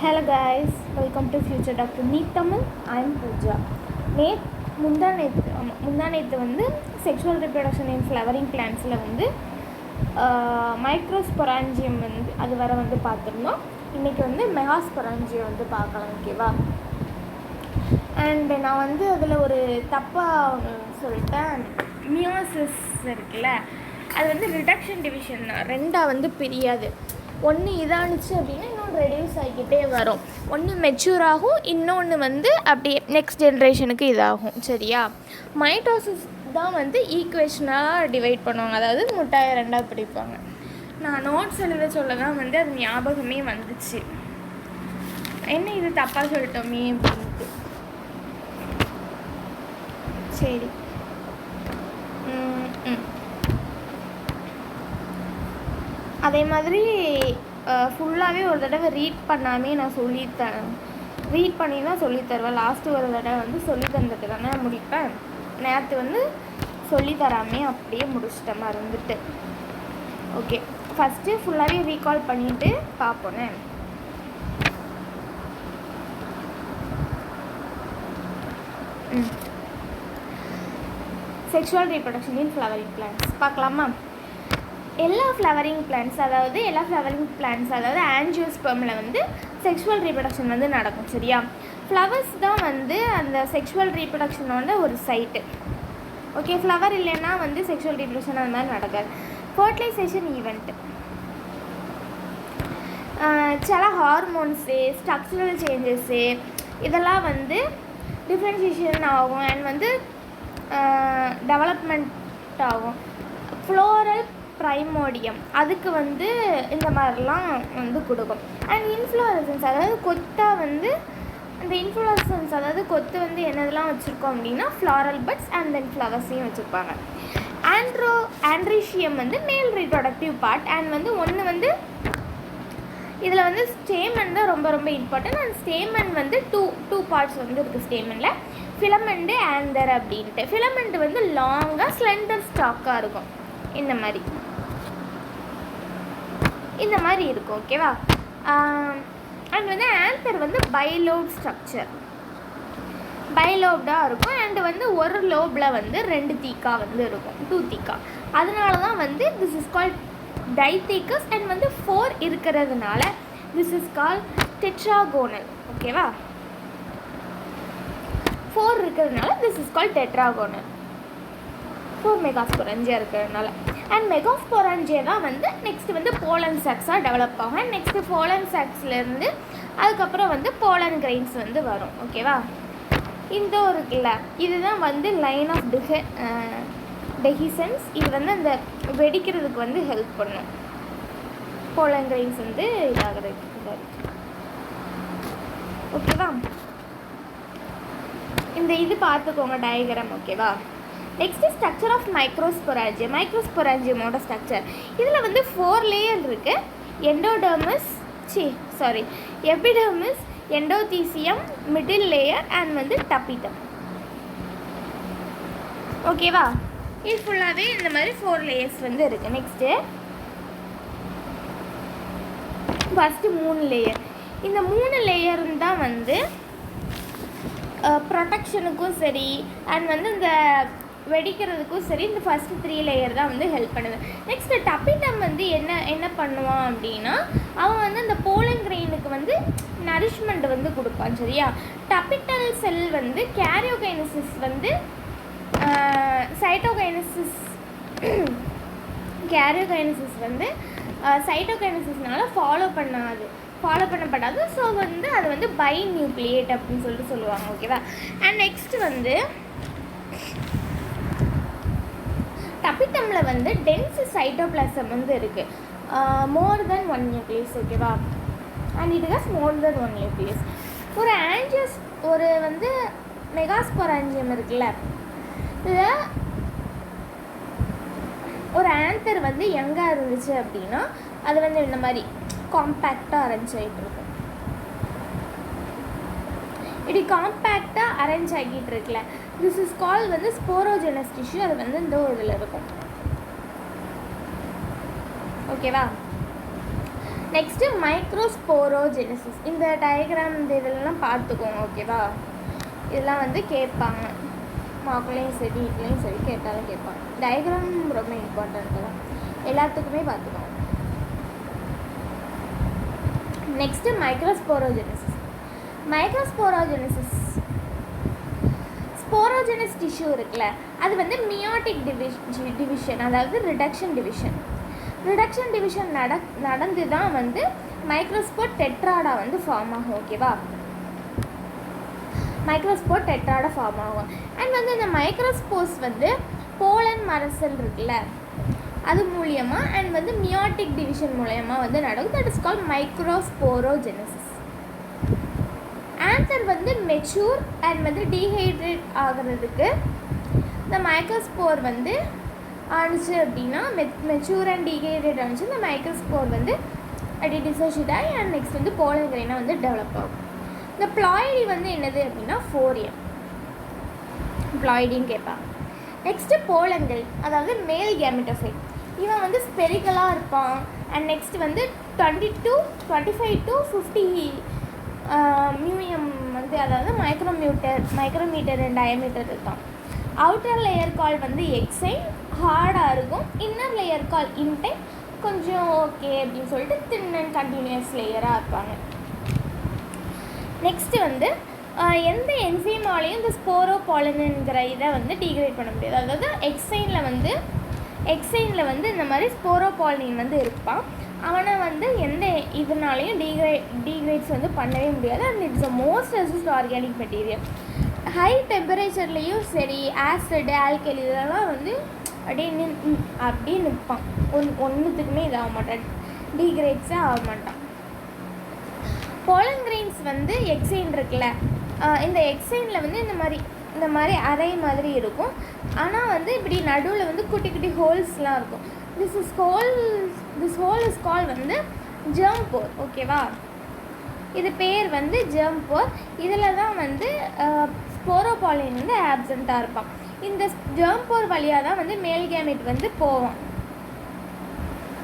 Hello guys, welcome to Future Doctor Meet Tamil. I am Pooja. முந்தானேத்து வந்து sexual reproduction இன் flowering பிளான்ஸில் வந்து microsporangium வந்து அது வர வந்து பார்த்துருந்தோம். இன்றைக்கி வந்து மெகாஸ்பொராஞ்சியம் வந்து பார்க்கலாம், ஓகேவா? அண்டு நான் வந்து அதில் ஒரு தப்பாக சொல்லிட்டேன். மியோசிஸ் இருக்குல்ல, அது வந்து ரிடக்ஷன் டிவிஷன் ரெண்டாக வந்து பிரியாது. ஒன்று இதானுச்சு அப்படின்னா இன்னொன்று ரெடியூஸ் ஆகிக்கிட்டே வரும். ஒன்று மெச்சூர் ஆகும், இன்னொன்று வந்து அப்படியே நெக்ஸ்ட் ஜென்ரேஷனுக்கு இதாகும். சரியா? மைட்டோசிஸ் தான் வந்து ஈக்குவேஷனாக டிவைட் பண்ணுவாங்க, அதாவது முட்டாயை ரெண்டாக பிடிப்பாங்க. நான் நோட்ஸ் எழுத சொல்ல தான் வந்து அது ஞாபகமே வந்துச்சு. என்ன இது தப்பாக சொல்லிட்டோமே அப்படின்ட்டு. சரி, அதே மாதிரி ஃபுல்லாகவே ஒரு தடவை ரீட் பண்ணாமே நான் ரீட் பண்ணி தான் சொல்லித்தருவேன். லாஸ்ட்டு ஒரு தடவை வந்து சொல்லி தந்துட்டு தானே முடிப்பேன். நேற்று வந்து சொல்லித்தராமே அப்படியே முடிச்சிட்டேன் மறந்துட்டு. ஓகே, ஃபஸ்ட்டு ஃபுல்லாகவே ரீகால் பண்ணிவிட்டு பார்ப்போனே. Sexual reproduction in flowering plants பார்க்கலாமா? எல்லா ஃப்ளவரிங் பிளான்ட்ஸ் அதாவது ஆஞ்சியோஸ்பெர்மில் வந்து செக்ஷுவல் ரீப்ரொடக்ஷன் வந்து நடக்கும். சரியா? ஃப்ளவர்ஸ் தான் வந்து அந்த செக்ஷுவல் ரீப்ரொடக்ஷனோட ஒரு சைட்டு. ஓகே, ஃப்ளவர் இல்லைன்னா வந்து செக்ஷுவல் ரீப்ரொடக்ஷன் அந்த மாதிரி நடக்காது. ஃபர்டிலைசேஷன் ஈவெண்ட்டு சில ஹார்மோன்ஸு, ஸ்ட்ரக்சரல் சேஞ்சஸ்ஸு இதெல்லாம் வந்து டிஃப்ரென்ஷியேஷன் ஆகும் அண்ட் வந்து டெவலப்மெண்ட் ஆகும். ஃப்ளோரல் ப்ரைமோடியம் அதுக்கு வந்து இந்த மாதிரிலாம் வந்து கொடுக்கும். அண்ட் இன்ஃப்ளோரசன்ஸ் அதாவது கொத்தாக வந்து அந்த இன்ஃப்ளோரசன்ஸ் அதாவது கொத்து வந்து என்னதெல்லாம் வச்சுருக்கோம் அப்படின்னா ஃப்ளாரல் பட்ஸ் அண்ட் தென் ஃப்ளவர்ஸையும் வச்சுருப்பாங்க. ஆண்ட்ரீஷியம் வந்து மேல் ரீப்ரொடக்டிவ் பார்ட். அண்ட் வந்து ஒன்று வந்து இதில் வந்து ஸ்டேமன் தான் ரொம்ப ரொம்ப இம்பார்ட்டன்ட். அண்ட் ஸ்டேமன் வந்து டூ பார்ட்ஸ் வந்து இருக்குது ஸ்டேமனில், ஃபிலமெண்ட்டு ஆந்தர் அப்படின்ட்டு. ஃபிலமெண்ட் வந்து லாங்காக ஸ்லெண்டர் ஸ்டாக்காக இருக்கும், இந்த மாதிரி இருக்கும். ஓகேவா? அண்ட் வந்து ஆந்தர் வந்து பைலோப் ஸ்ட்ரக்சர், பைலோப்டாக இருக்கும். அண்டு வந்து ஒரு லோபில் வந்து 2 தீக்கா வந்து இருக்கும், 2 தீக்கா. அதனால தான் வந்து திஸ் இஸ் கால்ட் டைத்தீக்கஸ். அண்ட் வந்து 4 இருக்கிறதுனால திஸ் இஸ் கால்ட் டெட்ராகோனல். ஓகேவா? 4 இருக்கிறதுனால திஸ் இஸ் கால்ட் டெட்ராகோனல். 4 மெகாஸ்பொராஞ்சியா இருக்கிறதுனால. அண்ட் மெகாஸ்பொராஞ்சியா தான் வந்து நெக்ஸ்ட் வந்து போலன் சாக்ஸாக டெவலப் ஆகும். அண்ட் நெக்ஸ்ட்டு போலன் சாக்ஸ்லேருந்து அதுக்கப்புறம் வந்து போலன் கிரெயின்ஸ் வந்து வரும். ஓகேவா? இந்த இருக்குல்ல, இதுதான் வந்து லைன் ஆஃப் டெஹிசன்ஸ். இது வந்து அந்த வெடிக்கிறதுக்கு வந்து ஹெல்ப் பண்ணும். போலன் கிரெயின்ஸ் வந்து இதாகிறதுக்கு. ஓகேவா? இந்த இது பார்த்துக்கோங்க டயக்ராம். ஓகேவா? நெக்ஸ்ட்டு ஸ்ட்ரக்சர் ஆஃப் மைக்ரோஸ்பொராஞ்சியமோட ஸ்ட்ரக்சர். இதில் வந்து 4 லேயர் இருக்குது. Epidermis, endothecium, middle layer and வந்து டபிடம். ஓகேவா? இது ஃபுல்லாகவே இந்த மாதிரி 4 லேயர்ஸ் வந்து இருக்குது. Next first 3 layer. இந்த 3 லேயரும் தான் வந்து ப்ரொடெக்ஷனுக்கும் சரி அண்ட் வந்து இந்த வெடிக்கிறதுக்கும் சரி இந்த ஃபஸ்ட்டு 3 லேயர் தான் வந்து ஹெல்ப் பண்ணுது. நெக்ஸ்ட்டு டபிடம் வந்து என்ன பண்ணுவான் அப்படின்னா அவன் வந்து அந்த போலன் கிரெயினுக்கு வந்து நரிஷ்மெண்ட் வந்து கொடுப்பான். சரியா? டபிட்டல் செல் வந்து கேரியோகைனசிஸ் வந்து கேரியோகைனசிஸ் வந்து சைட்டோகைனசிஸ்னால ஃபாலோ பண்ணப்படாது. ஸோ வந்து அது வந்து பை நியூக்ளியேட் அப்படின்னு சொல்லுவாங்க. ஓகேவா? அண்ட் நெக்ஸ்ட் வந்து டபிட்டமில் வந்து டென்ஸ் சைட்டோபிளாசம் வந்து இருக்குது, மோர் தென் 1 நியூக்ளியஸ். ஓகேவா? And it has more then 1 nucleus. ஒரு வந்து மெகாஸ்பொராஞ்சியம் இருக்குல்ல, இதில் ஒரு ஆந்தர் வந்து எங்கே இருந்துச்சு அப்படின்னா அது வந்து இந்த மாதிரி காம்பேக்டாக அரேஞ்ச் ஆகிட்டு இருக்கும். இப்படி காம்பேக்டாக அரேஞ்ச் ஆகிட்டு இருக்குல்ல, திஸ் இஸ் கால் வந்து ஸ்போரோஜெனஸ் டிஷ்யூ. அது வந்து இந்த இதில் இருக்கும். ஓகேவா? Next microsporogenesis. இந்த டயக்ராம் இந்த இதெல்லாம் பார்த்துக்கோங்க, ஓகேவா? இதெல்லாம் வந்து கேட்பாங்க, மார்க்லேயும் சரி வீட்லேயும் சரி கேட்டாலும் கேட்பாங்க. டயக்ராம் ரொம்ப இம்பார்ட்டண்ட்டு தான், எல்லாத்துக்குமே பார்த்துக்கோங்க. Next microsporogenesis. ஸ்போரோஜெனஸ் டிஷ்யூ இருக்குல்ல, அது வந்து மியோட்டிக் டிவிஷன், அதாவது ரிடக்ஷன் டிவிஷன் நடந்து தான் வந்து மைக்ரோஸ்போர் டெட்ராடா வந்து ஃபார்ம் ஆகும், ஓகேவா? மைக்ரோஸ்போர் டெட்ராடா ஃபார்ம் ஆகும். அண்ட் வந்து இந்த மைக்ரோஸ்போர்ஸ் வந்து போலன் மரசல் இருக்குல்ல, அது மூலியமாக அண்ட் வந்து மியோட்டிக் டிவிஷன் மூலயமா வந்து நடக்கும். That is called மைக்ரோஸ்போரோஜெனசிஸ். ஆன்சர் வந்து மெச்சூர் அண்ட் வந்து டீஹைட்ரேட் ஆகிறதுக்கு இந்த மைக்ரோஸ்போர் வந்து ஆனிச்சு அப்படின்னா மெச்சூர் அண்ட் டீஹைட்ரேட் ஆனிச்சு இந்த மைக்ரோஸ்போர் வந்து அப்படி டிசோஷியேட் ஆகி அண்ட் நெக்ஸ்ட் வந்து போலன் கிரெயினாக வந்து டெவலப் ஆகும். இந்த ப்ளாய்டி வந்து என்னது அப்படின்னா 4M ப்ளாய்டின்னு கேட்பாங்க. நெக்ஸ்ட்டு போலன்கள், அதாவது மேல் கேமெட்டோஃபைட். இவன் வந்து ஸ்பெரிக்கலாக இருப்பான். அண்ட் நெக்ஸ்ட் வந்து 25 to 50 மியூஎம் வந்து, அதாவது மைக்ரோமீட்டர் டயமீட்டர் இருக்கான். அவுட்டர் லேயர் கால் வந்து எக்ஸைன், ஹார்டாக இருக்கும். இன்னர் லேயர் கால் இன்டைன், கொஞ்சம் ஓகே அப்படின்னு சொல்லிட்டு தின் அண்ட் கண்டினியூஸ் லேயராக இருப்பாங்க. நெக்ஸ்ட்டு வந்து எந்த என்சைமாலையும் இந்த ஸ்போரோபாலனுங்கிற இதை வந்து டீக்ரேட் பண்ண முடியாது. அதாவது எக்ஸைனில் வந்து இந்த மாதிரி ஸ்போரோபாலின் வந்து இருப்பான். அவனை வந்து எந்த இதனாலையும் டீக்ரேட்ஸ் வந்து பண்ணவே முடியாது. And it's a most resist organic material. High டெம்பரேச்சர்லேயும் சரி, ஆசிட் ஆல்கலி இதெல்லாம் வந்து அப்படியே நிற்பான். ஒன்றுத்துக்குமே இதாக மாட்டான், டீக்ரேட்ஸே ஆக மாட்டான். போலன் கிரெயின்ஸ் வந்து எக்ஸைன் இருக்குல்ல, இந்த எக்ஸைனில் வந்து இந்த மாதிரி அரை மாதிரி இருக்கும். ஆனால் வந்து இப்படி நடுவில் வந்து குட்டி குட்டி ஹோல்ஸ்லாம் இருக்கும். திஸ் ஹோல் இஸ் கால் வந்து ஜெர்ம் போர், ஓகேவா? இது பேர் வந்து ஜெர்ம் போர். இதில் தான் வந்து ஸ்போரோபாலின் வந்து ஆப்சண்ட்டாக இருப்பான். இந்த ஜெர்ம் போர் வழியாக தான் வந்து மேல் கேமெட் வந்து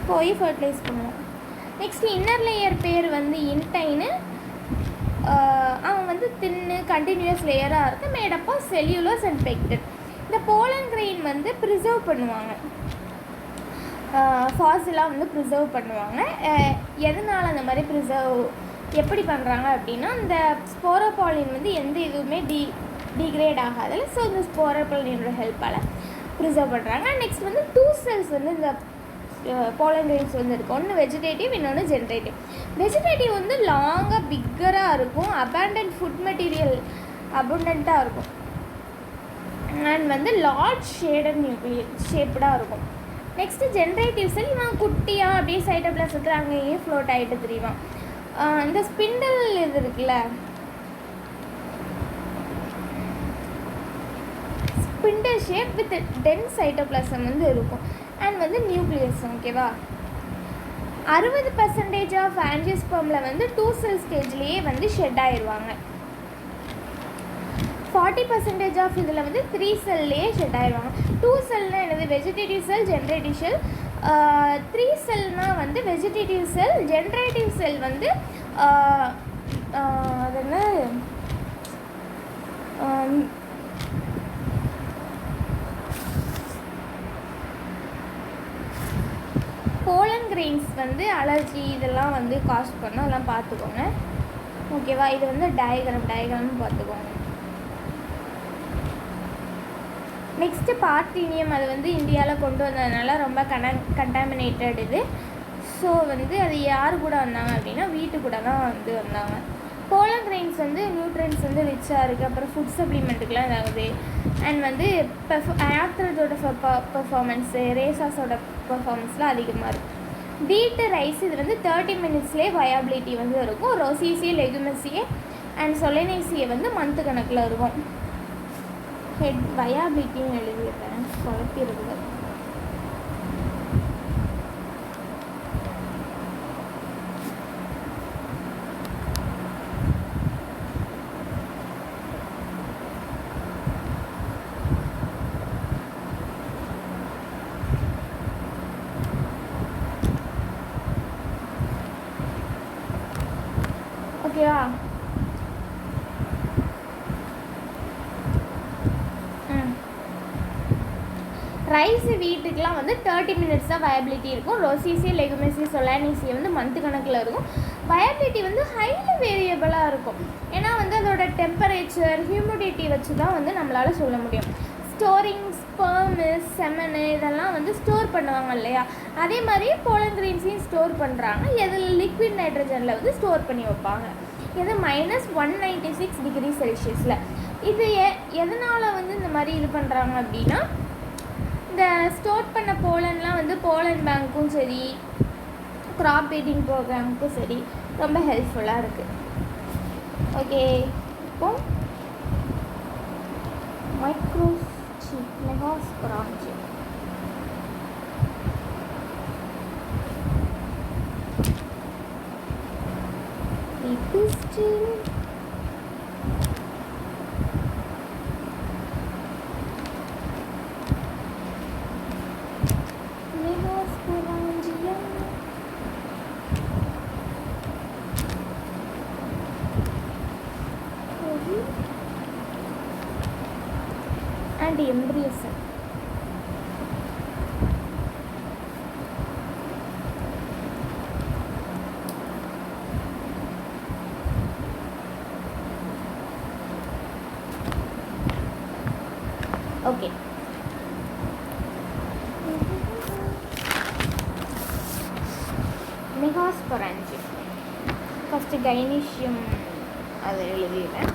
போய் ஃபர்டிலைஸ் பண்ணுவோம். நெக்ஸ்ட் இன்னர் லேயர் பேர் வந்து இன்டைனு. அவன் வந்து தின்னு கண்டினியூஸ் லேயராக இருக்குது, மேடப்போ செல்யூலோஸ் அண்ட் பெக்டின். இந்த போலன் கிரெயின் வந்து ப்ரிசர்வ் பண்ணுவாங்க, ஃபாசிலாக வந்து ப்ரிசர்வ் பண்ணுவாங்க. எதனால் அந்த மாதிரி எப்படி பண்ணுறாங்க அப்படின்னா, இந்த ஸ்போரோபாலின் வந்து எந்த இதுவுமே டிகிரேட் ஆகாதில்ல. ஸோ இந்த ஸ்போரோபாலினோட ஹெல்ப்பால் ப்ரிசர்வ் பண்ணுறாங்க. நெக்ஸ்ட் வந்து 2 செல்ஸ் வந்து இந்த போலன் கிரெயின்ஸ் வந்து இருக்கும். ஒன்று வெஜிடேட்டிவ், இன்னொன்று ஜென்ரேட்டிவ். வெஜிடேட்டிவ் வந்து லாங்காக பிக்கராக இருக்கும், அபண்டன்ட் ஃபுட் மெட்டீரியல் அபண்டண்ட்டாக இருக்கும். அண்ட் வந்து லார்ஜ் ஷேப்டாக இருக்கும். நெக்ஸ்ட்டு ஜென்ரேட்டிவ் செல் இவன் குட்டியாக அப்படியே சைட்டோபிளாசத்தில் அங்கேயே ஃப்ளோட் ஆகிட்டு தெரியுவான். இந்த ஸ்பிண்டல் இது இருக்குல்ல, spindle shape with dense cytoplasm வந்து இருக்கும். அண்ட் வந்து நியூக்ளியஸ், ஓகேவா? 60% ஆஃப் ஆஞ்சியோஸ்பெர்மில் வந்து 2 செல் ஸ்டேஜ்லேயே வந்து ஷெட் ஆயிடுவாங்க. 40% ஆஃப் இதில் வந்து 3 செல்லையே ஷெட் ஆயிடுவாங்க. 2 செல்னால் என்னது? வெஜிடேட்டிவ் செல், ஜென்ரேட்டிவ் செல். 3 செல்னால் வந்து வெஜிடேட்டிவ் செல். ஜென்ரேட்டிவ் செல் வந்து அது என்ன, போலன் கிரெயின்ஸ் வந்து அலர்ஜி இதெல்லாம் வந்து காஸ் பண்ணோம், அதெல்லாம் பார்த்துக்கோங்க, ஓகேவா? இது வந்து டயக்ராம் பார்த்துக்கோங்க. நெக்ஸ்ட்டு பார்த்தீனியம், அது வந்து இந்தியாவில் கொண்டு வந்ததுனால ரொம்ப கண்டாமினேட்டட் இது. ஸோ வந்து அது யார் கூட வந்தாங்க அப்படின்னா வீட்டு கூட தான் வந்து வந்தாங்க. போலன் கிரெயின்ஸ் வந்து நியூட்ரியன்ஸ் வந்து ரிச்சாக இருக்குது. அப்புறம் ஃபுட் சப்ளிமெண்ட்டுக்கெலாம் இதாகுது. அண்ட் வந்து ஆக்டர்ஸோட பெர்ஃபார்மன்ஸு, ரேசாஸோட பெர்ஃபார்மன்ஸ்லாம் அதிகமாக இருக்கும். வீட்டு ரைஸ் இது வந்து 30 மினிட்ஸ்லேயே வயாபிலிட்டி வந்து இருக்கும். ரோசிசியே, லெகுமசியே அண்ட் சொலைனேசியை வந்து மந்த்து கணக்கில் இருக்கும். வயாபிலிட்டின்னு எழுதிடுறேன், குழப்பிடுறது. ஓகேவா? ரைஸ் வீட்டுக்கெலாம் வந்து 30 மினிட்ஸ் தான் வயபிலிட்டி இருக்கும். ரோசிசி, லெகுமிசி, சொலானிசி வந்து மந்த் கணக்கில் இருக்கும். வயபிலிட்டி வந்து ஹைலி வேரியபிளாக இருக்கும். ஏன்னா வந்து அதோட டெம்பரேச்சர், ஹியூமிடிட்டி வச்சு தான் வந்து நம்மளால் சொல்ல முடியும். ஸ்டோரிங், ஸ்பெர்மு, செமனு இதெல்லாம் வந்து ஸ்டோர் பண்ணுவாங்க இல்லையா, அதே மாதிரி போலன் கிரெயின்ஸையும் ஸ்டோர் பண்ணுறாங்க. எதில் லிக்விட் நைட்ரஜனில் வந்து ஸ்டோர் பண்ணி வைப்பாங்க. இது -196 டிகிரி செல்சியஸில். இது எதனால் வந்து இந்த மாதிரி இது பண்ணுறாங்க அப்படின்னா, இந்த ஸ்டோர் பண்ண போலன்லாம் வந்து போலன் பேங்க்கும் சரி, க்ராப் பீடிங் ப்ரோக்ராமுக்கும் சரி ரொம்ப ஹெல்ப்ஃபுல்லாக இருக்குது. ஓகே, இப்போ மெகாஸ்பொரான்ஜி pistil Megasporangium and embryo cell. Okay. Megasporangium. First gynoecium அது எழுதிடுறேன்.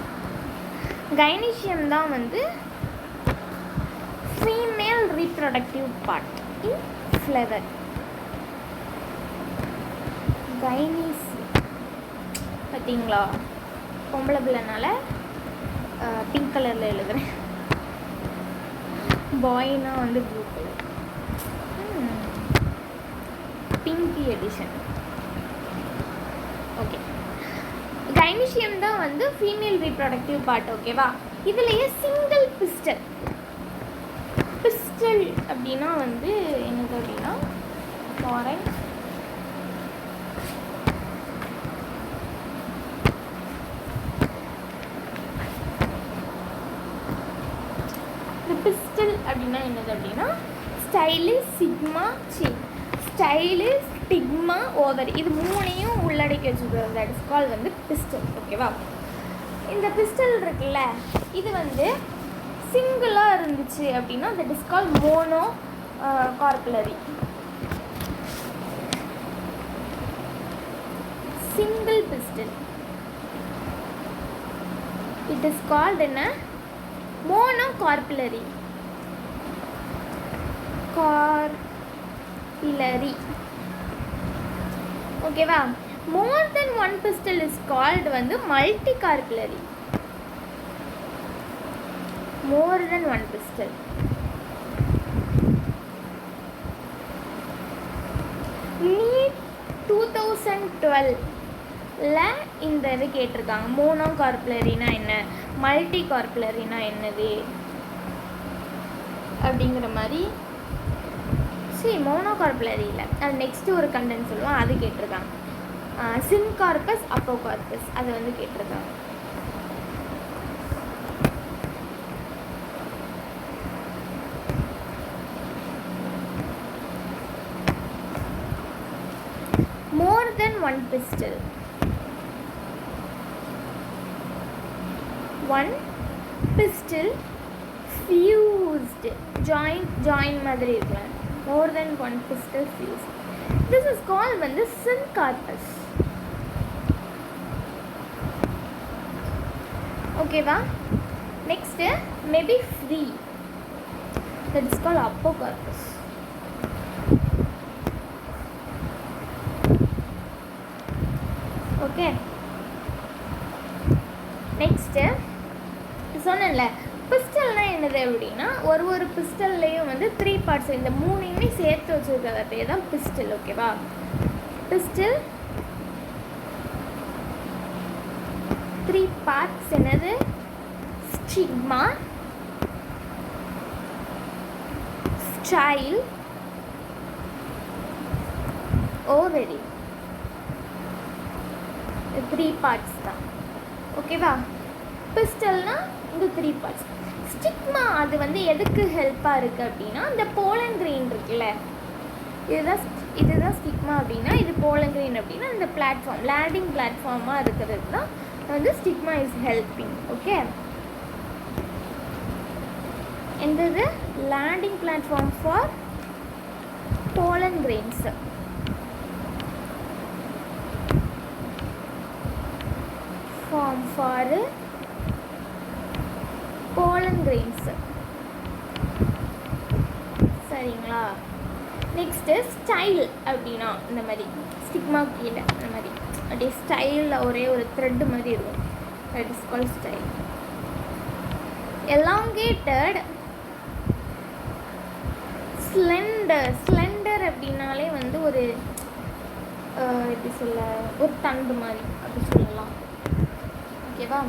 gynoecium தான் வந்து female reproductive part in flower. gynoecium பார்த்தீங்களா, பொம்பளை பிள்ளைனால பிங்க் கலரில் எழுதுகிறேன். பாய்னா வந்து blue colour, Pinki edition. Okay, gynoecium தான் வந்து ஃபீமேல் ரீப்ரொடக்டிவ் பார்ட். ஓகேவா? இதுலேயே சிங்கிள் பிஸ்டல். பிஸ்டல் அப்படின்னா வந்து என்னது அப்படின்னா, ஃபாரன் பிஸ்டல் அப்படின்னா என்னது அப்படின்னா, style, sigma, style, stigma, ovary, இது மூணையும் உள்ளடக்கி வச்சுக்கிறது. தட் இஸ் கால் வந்து பிஸ்டல். ஓகேவா? இந்த பிஸ்டல் இருக்குல்ல, இது வந்து சிங்கிளாக இருந்துச்சு அப்படின்னா that is call monocarpellary. Single pistil it is called என்ன, monocarpillary. ஓகேவா? more than one pistil is called வந்து multicarpillary. more than one pistil. NEET 2012 இந்த இது கேட்டிருக்காங்க. மோனோகார்புலரினா என்ன, மல்டி கார்புலரினா என்னது அப்படிங்கிற மாதிரி. சரி, மோனோகார்புலரி இல்லை, அது நெக்ஸ்ட்டு ஒரு கண்டென்ட் சொல்லுவோம், அது கேட்டிருக்காங்க. சின்கார்பஸ், அப்போகார்பஸ், அது வந்து கேட்டிருக்காங்க. more than one pistil. One pistil fused, joint மாதிரி இருக்கலாம். more than one pistil fused. This is called வந்து syncarpus. ஓகேவா? next maybe free, that is called apocarpus. Okay, next சொன்னேன்ல, பிஸ்டல்னால் என்னது அப்படின்னா, ஒரு பிஸ்டல்லையும் வந்து 3 பார்ட்ஸ், இந்த மூணையுமே சேர்த்து வச்சுருக்கிற பேர் தான் பிஸ்டல். ஓகேவா? பிஸ்டல் 3 பார்ட்ஸ் என்னது, ஸ்டிக்மா, ஸ்டைல், ஓவரி. 3 பார்ட்ஸ் தான். ஓகேவா? பிஸ்டல்னால் இந்த 3 பார்ட்ஸ். ஸ்டிக்மா அது வந்து எதுக்கு ஹெல்ப்பாக இருக்குது அப்படின்னா, இந்த போலன் கிரெயின் இருக்குல்ல, இதுதான் ஸ்டிக்மா அப்படின்னா, இது போலன் கிரெயின் அப்படின்னா இந்த பிளாட்ஃபார்ம் லேண்டிங் பிளாட்ஃபார்மாக இருக்கிறது தான் வந்து ஸ்டிக்மா இஸ் ஹெல்பிங். ஓகே, எந்தது landing platform for pollen grains. Form for pollen grains. சரிங்களா? நெக்ஸ்ட்டு ஸ்டைல் அப்படின்னா இந்த மாதிரி ஸ்டிக்மா கீழே இந்த மாதிரி அப்படியே ஸ்டைலில் ஒரே ஒரு த்ரெட்டு மாதிரி இருக்கும். That is called style. Elongated slender அப்படின்னாலே வந்து ஒரு எப்படி சொல்ல, ஒரு தண்டு மாதிரி அப்படி சொல்லலாம். ஓகேவா?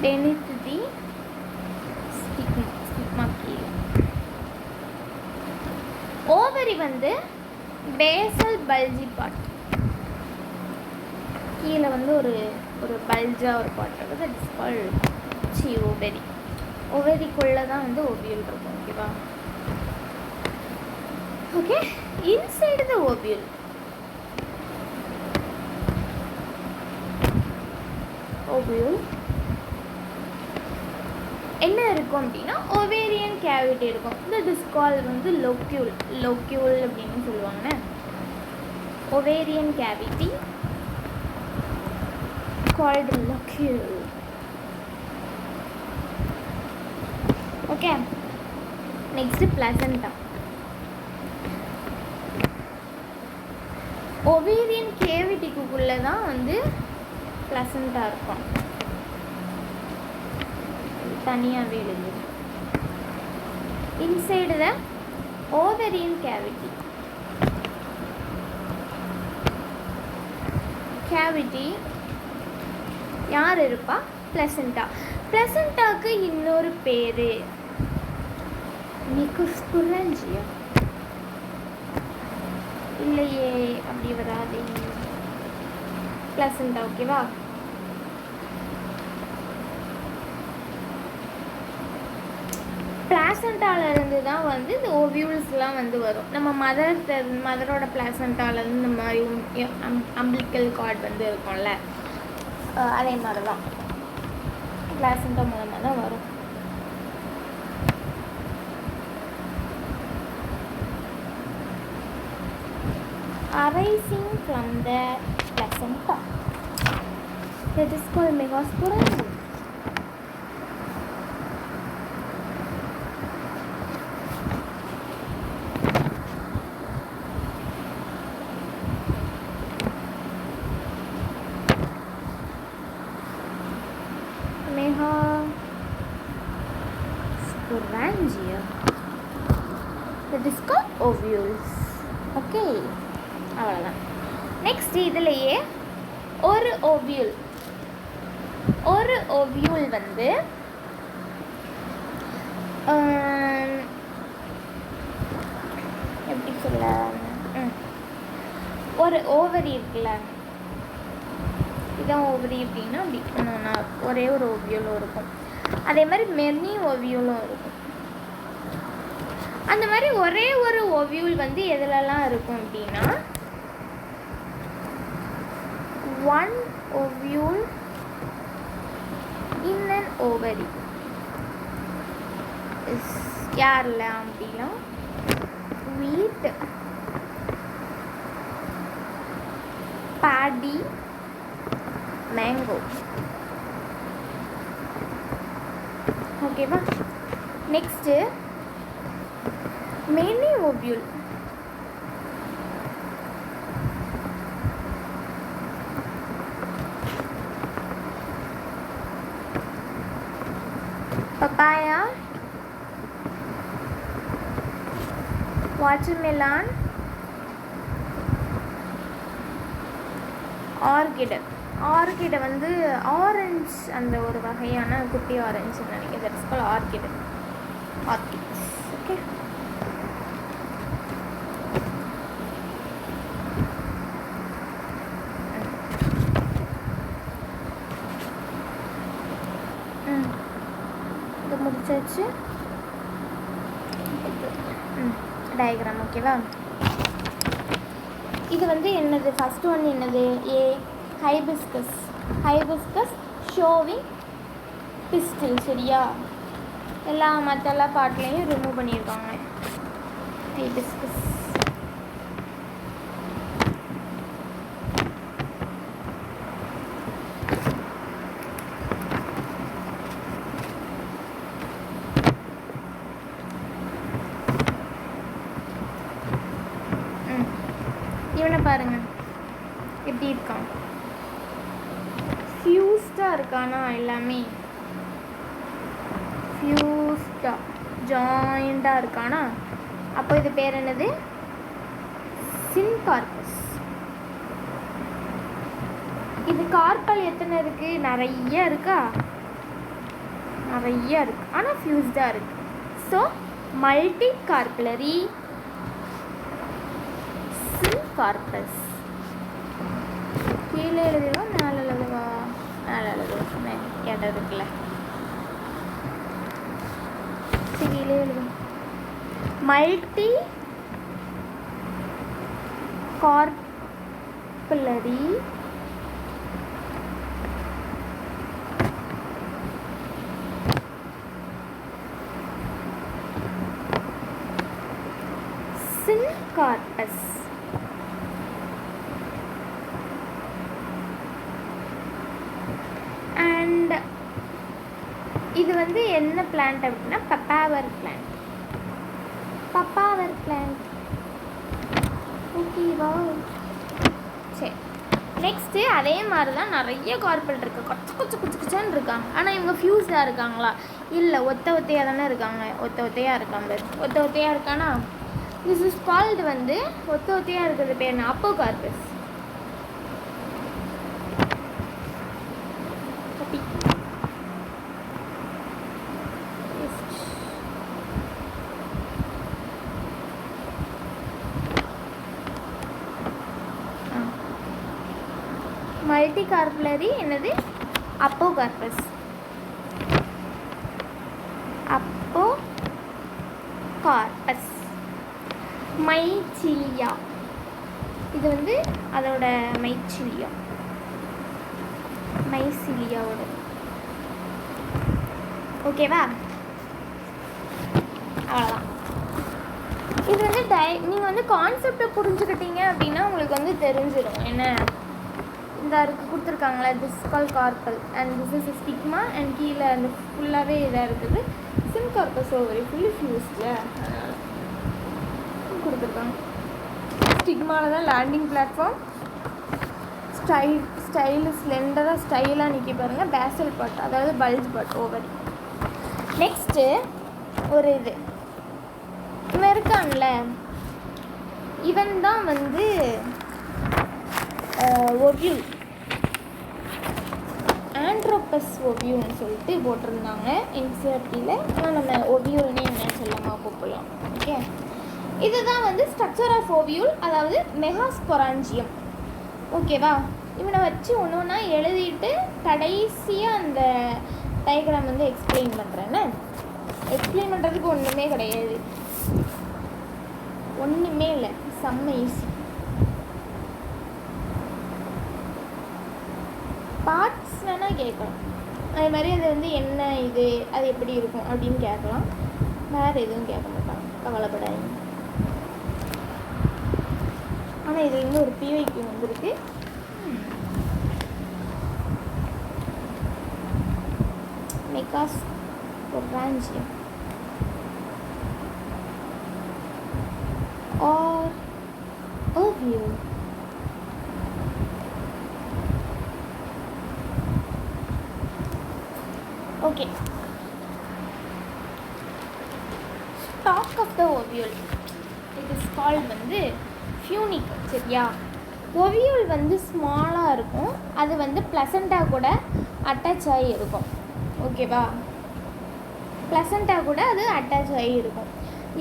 beneath the stigma கீழே. ஓவரி வந்து பேசல் பல்ஜி பார்ட், கீழே வந்து ஒரு பல்ஜா ஒரு பார்ட் இருக்குது. That is called ovary. ஓவரிக்குள்ளே தான் வந்து ஓவியல் இருக்கும். ஓகேவா? ஓகே, இன்சைடு த ஓவியல் என்ன இருக்கும் அப்படின்னா ஓவேரியன் கேவிட்டி இருக்கும். இந்த டிஸ்கால் வந்து லோக்யூல் அப்படின்னு சொல்லுவாங்க. Ovarian cavity called locule. Okay, next placenta. Ovarian கேவிட்டிக்குள்ளே தான் வந்து பிளசண்டா இருக்கும். தனியாகவே எழுதுது. இன்சைடு த ஓவரியன் கேவிட்டி யார் இருப்பா? பிளசண்டா. பிளசண்டாவுக்கு இன்னொரு பேர் மிகுஸ்புரஞ்சியா. இல்லையே, அப்படி வராது. பிளசண்டா. ஓகேவா? பிளாசண்டாலேருந்து தான் வந்து இந்த ஓவியூல்ஸ்லாம் வந்து வரும். நம்ம மதரோட பிளாசண்டாலேருந்து இந்த மாதிரி அம்பிளிக்கல் கார்டு வந்து இருக்கும்ல, அதே மாதிரி தான் பிளாசண்டா மூலமாக தான் வரும். arising from the placenta, that is called megasporangium. Megasporangia, that is called ovules. Okay, அவ்வளோதான். நெக்ஸ்ட் இதுலேயே ஒரு ஓவியூல் வந்து எப்படி சொல்ல, ஒரு ஓவரி இருக்குல்ல, இதான் ஓவரி அப்படின்னா அப்படி ஒரே ஒரு ஓவியூலும் இருக்கும். அதே மாதிரி மெனி ஓவியூலும் இருக்கும். அந்த மாதிரி ஒரே ஒரு ஓவியூல் வந்து எதுலலாம் இருக்கும் அப்படின்னா, one ovule in an ovary is யாரெல்லாம் அப்படின்னா wheat, paddy, mango. ஓகேவா? Next many ovule. papaya, watermelon, orchid வந்து ஆரஞ்ச், அந்த ஒரு வகையான குட்டி ஆரஞ்சு நினைக்கிறேன். That's call orchids. ஓகே. இது முடிச்சாச்சு. டயக்ராம் ஓகேவா? இது வந்து என்னது? ஃபர்ஸ்ட் ஒன் என்னது? ஏ ஹைபிஸ்கஸ் ஷோவிங் பிஸ்டில். சரியா? மற்ற பாட்லையும் ரிமூவ் பண்ணியிருக்காங்க. ஹைபிஸ்கஸ். இவனை பாருங்க எப்படி இருக்கான். ஃபியூஸ்டாக இருக்கானா? எல்லாமே ஃபியூஸ்டாக ஜாயிண்டாக இருக்கானா? அப்போ இது பேர் என்னது? சின்கார்பஸ். இது கார்பல் எத்தனை இருக்குது? நிறைய இருக்கா? நிறைய இருக்கு. ஆனால் ஃபியூஸ்டாக இருக்கு. So multicarpellary syncarpous. கீழே எழுதுவா மேலே எழுதுவா? மேலே எழுதுவா. இடம் இருக்குல்ல, கீழே எழுதுவோம். Multi கார்பலரி syncarpous. அண்ட் இது வந்து என்ன பிளான்ட் அப்படின்னா பப்பாவர் பிளான்ட். ஓகேவா? சரி, நெக்ஸ்ட்டு அதே மாதிரி தான் நிறைய கார்பல் இருக்குது. கொச்சன்னு இருக்காங்க. ஆனால் இவங்க ஃபியூஸ்டாக இருக்காங்களா? இல்லை, ஒத்தையாக தானே இருக்காங்க. ஒத்தையாக இருக்கானா? திஸ் இஸ் கால்டு வந்து ஒத்தையாக இருக்கிறது பேர் என்ன? அப்போகார்பஸ். மல்டி கார்பலரி என்னது? அப்போகார்பஸ். மைச்சிலியா. இது வந்து அதோட மைசிலியாவோட. ஓகேவா? அவ்வளோதான். இது வந்து நீங்கள் வந்து கான்செப்டை புரிஞ்சுக்கிட்டீங்க அப்படின்னா உங்களுக்கு வந்து தெரிஞ்சிடும். என்ன இந்த கொடுத்துருக்காங்களே, this call carpel and this is stigma and கீழே அந்த ஃபுல்லாகவே இதாக இருக்குது. சின்கார்பஸ் ஓவரி ஃபுல்லி ஃபியூஸ்டில் கொடுத்துருக்காங்க. ஸ்டிக்மாவில் தான் லேண்டிங் பிளாட்ஃபார்ம். ஸ்லெண்டராக ஸ்டைலாக நிற்கி பாருங்கள். பேசல் பாட், அதாவது பல்ஜ் பாட் ஓவரி. நெக்ஸ்ட்டு ஒரு இது இவன் இருக்கான்ல, இவன் தான் வந்து ஒவ்யூல், ஆண்ட்ரோபஸ் ஒவ்யூல்னு சொல்லிட்டு போட்டிருந்தாங்க என்சிஆர்டியில். ஆனால் நம்ம ஒவ்யூல்னே என்ன சொல்லமா கூப்பிடலாம். ஓகே, இதுதான் வந்து ஸ்ட்ரக்சர் ஆஃப் ஒவ்யூல், அதாவது மெகாஸ்பொராஞ்சியம். ஓகேவா? இவனை வச்சு ஒன்று ஒன்றா எழுதிட்டு கடைசியாக அந்த டயக்ராம் வந்து எக்ஸ்பிளைன் பண்ணுறேன்னு. எக்ஸ்பிளைன் பண்ணுறதுக்கு ஒன்றுமே கிடையாது, ஒன்றுமே இல்லை, செம்ம ஈஸி. பார்ட்ஸ் வேணால் கேட்கலாம், அதே மாதிரி அது வந்து என்ன இது, அது எப்படி இருக்கும் அப்படின்னு கேட்கலாம். வேறு எதுவும் கேட்க மாட்டாங்க, கவலைப்படாதீங்க. ஆனால் இதில் இருந்து ஒரு பிவைக்கு வந்துருக்கு. Megasporangium or ovule. Okay, stalk of the ovule, it is called வந்து ஃபியூனிக். சரியா? ஒவியூல் வந்து ஸ்மாலாக இருக்கும். அது வந்து ப்ளசண்டா கூட அட்டாச் ஆகி இருக்கும். ஓகேவா? ப்ளசண்டா கூட அது அட்டாச் ஆகி இருக்கும்.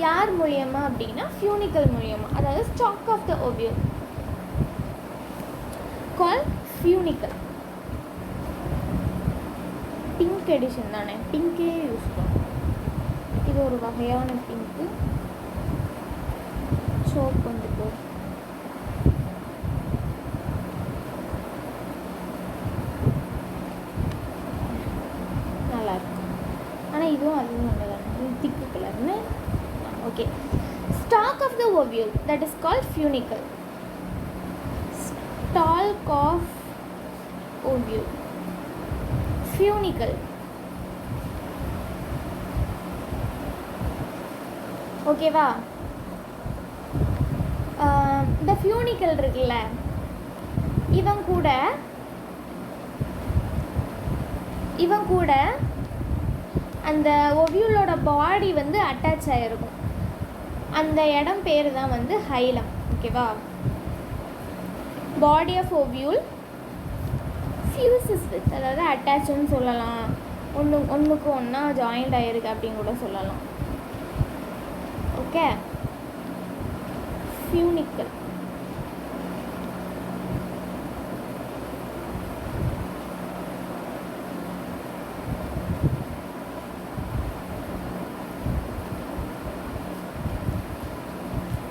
யார் மூலியமாக அப்படின்னா ஃபியூனிக்கல் மூலியமாக, அதாவது stalk of the ovule call funicle. பிங்க் எடிஷன் தானே, பிங்கே யூஸ் பண்ணும். இது ஒரு வகையான பிங்க்கு. சோப் வந்துட்டு நல்லாயிருக்கும். ஆனால் இதுவும் அதுவும் ஒன்று தானே, திக்கு கலர்னு. Okay. Stalk of the ovule that is called funicle. Stalk of ovule funicle. ஓகேவா? இந்த ஃபியூனிக்கல் இருக்குல்ல, இவன் கூட அந்த ஓவியூலோட பாடி வந்து அட்டாச் ஆகிருக்கும். அந்த இடம் பேர் தான் வந்து ஹைலம். ஓகேவா? Body of ovule fuses with, அதாவது அட்டாச்சுன்னு சொல்லலாம், ஒன்றுக்கு ஒன்றா ஜாயிண்ட் ஆகிருக்கு அப்படின்னு கூட சொல்லலாம். ஓகே. ஃபியூனிக்கல்.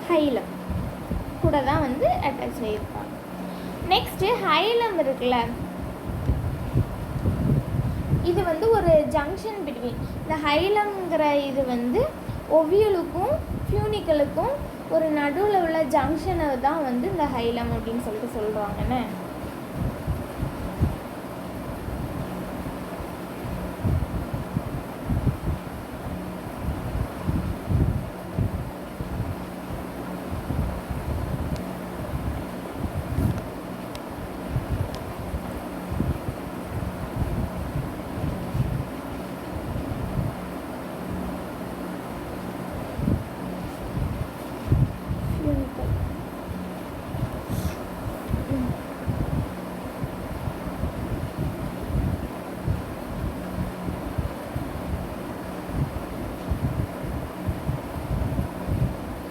ஹைலம் கூட தான் வந்து அட்டாச் ஆகியிருப்பாங்க. நெக்ஸ்ட்டு ஹைலம் இருக்குல்ல, இது வந்து ஒரு ஜங்ஷன் பிட்வீன். இந்த ஹைலம்ங்கிற இது வந்து ஓவியூலுக்கும் ஃபியூனிக்கலுக்கும் ஒரு நடுவில் உள்ள ஜங்ஷனை தான் வந்து இந்த ஹைலம் அப்படின்னு சொல்லிட்டு சொல்கிறாங்கன்னு.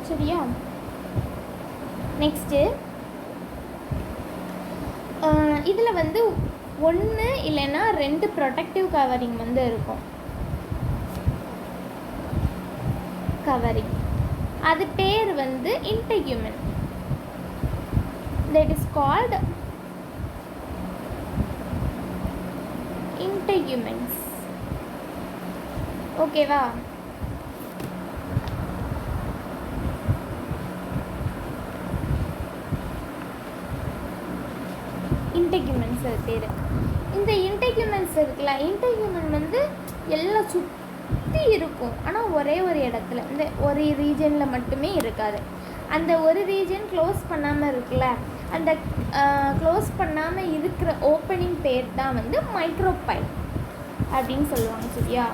சரியா? நெக்ஸ்ட்டு இதில் வந்து ஒன்று இல்லைன்னா 2 ப்ரொடெக்டிவ் கவரிங் வந்து இருக்கும். கவரிங் அது பேர் வந்து integument. That is called integuments. ஓகேவா? இன்டெக்யூமென்ஸ் அது பேர். இந்த இன்டெக்யூமென்ஸ் இருக்குல்ல, இன்டெக்யூமென் வந்து எல்லாம் சுற்றி இருக்கும், ஆனால் ஒரே ஒரு இடத்துல, இந்த ஒரு ரீஜனில் மட்டுமே இருக்காது. அந்த ஒரு ரீஜன் க்ளோஸ் பண்ணாமல் இருக்குல்ல, அந்த க்ளோஸ் பண்ணாமல் இருக்கிற ஓப்பனிங் பேர் தான் வந்து மைக்ரோபைல் அப்படின்னு சொல்லுவாங்க. சரியா?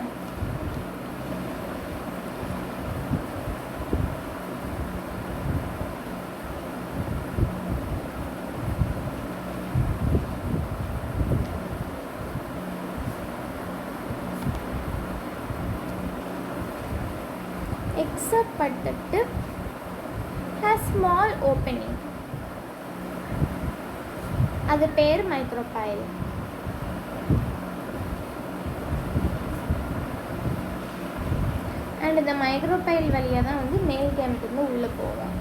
except at the tip has small opening. அது பேர் மைக்ரோபைல். அண்ட் இந்த மைக்ரோபைல் வழியாக தான் வந்து மேல் கேமெட்லேருந்து உள்ளே போவோம்.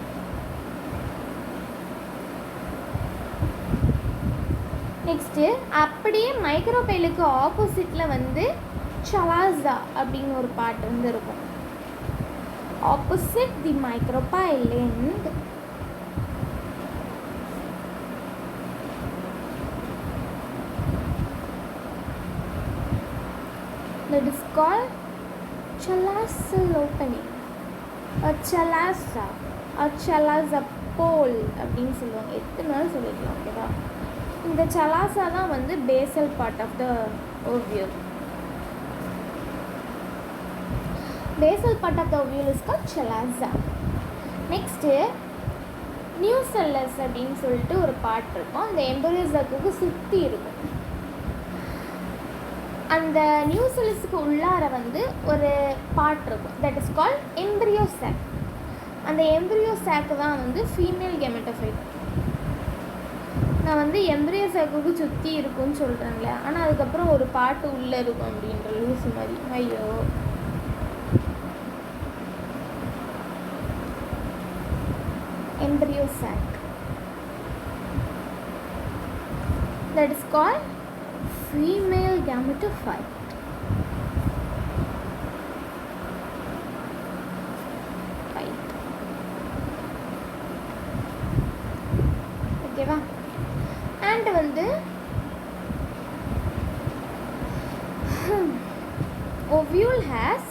நெக்ஸ்ட்டு அப்படியே மைக்ரோபைலுக்கு ஆப்போசிட்டில் வந்து சலாசா அப்படின்னு ஒரு பார்ட் வந்து இருக்கும். Opposite the micropyle end that is called chalazal opening or chalaza or chalaza pole அப்படின்னு சொல்லுவாங்க. எத்தனை நாள் சொல்லிக்கலாம். ஓகேவா? இந்த சலாசா தான் வந்து basal part of the ovule. Basal part of the ovule is called chalaza. Next, nucellus அப்படின்னு சொல்லிட்டு ஒரு பார்ட் இருக்கும். அந்த எம்பரியோ சாக்குக்கு சுற்றி இருக்கும். அந்த நியூசெல்லஸுக்கு உள்ளார வந்து ஒரு பார்ட் இருக்கும். That is called embryo sac. அந்த எம்பரியோ சாக்கு தான் வந்து ஃபீமேல் கெமெட்டோஃபைட். நான் வந்து எம்பரியோ சாக்குக்கு சுற்றி இருக்கும்னு சொல்கிறேன்ல, ஆனால் அதுக்கப்புறம் ஒரு பாட்டு உள்ளே இருக்கும் அப்படின்ற லூஸ் மாதிரி. ஐயோ, embryo sac, that is called female gametophyte. ஓகேவா? அண்ட் வந்து ovule has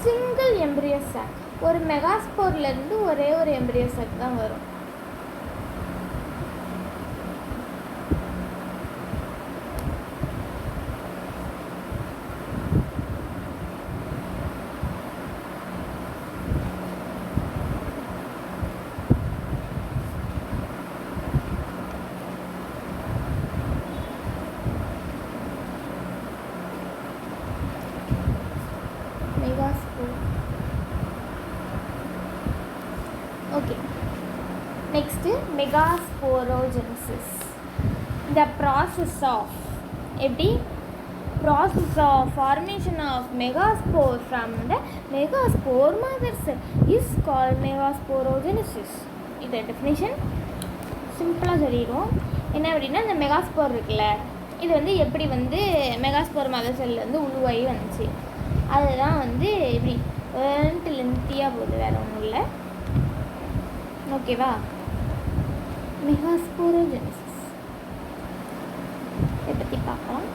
single embryo sac. ஒரு மெகாஸ்போர்லேருந்து ஒரே ஒரு எம்பரியோ சாக் தான் வரும். Megaspore. Okay, next megasporogenesis. The process of formation of megaspore from the megaspore mother cell is called megasporogenesis. இது definition சிம்பிளாக சொல்லிடுவோம். என்ன அப்படின்னா, இந்த மெகாஸ்போர் இருக்குல்ல, இது வந்து எப்படி வந்து மெகாஸ்போர் மதர் செல்லில் வந்து உருவாகி வந்துச்சு, அதுதான் வந்து இப்படி லென்த்தியாக போகுது, வேறு ஒன்றும் இல்லை. ஓகேவா? மெகாஸ்போரோஜெனிசிஸ் இதை பற்றி பார்க்கலாம்.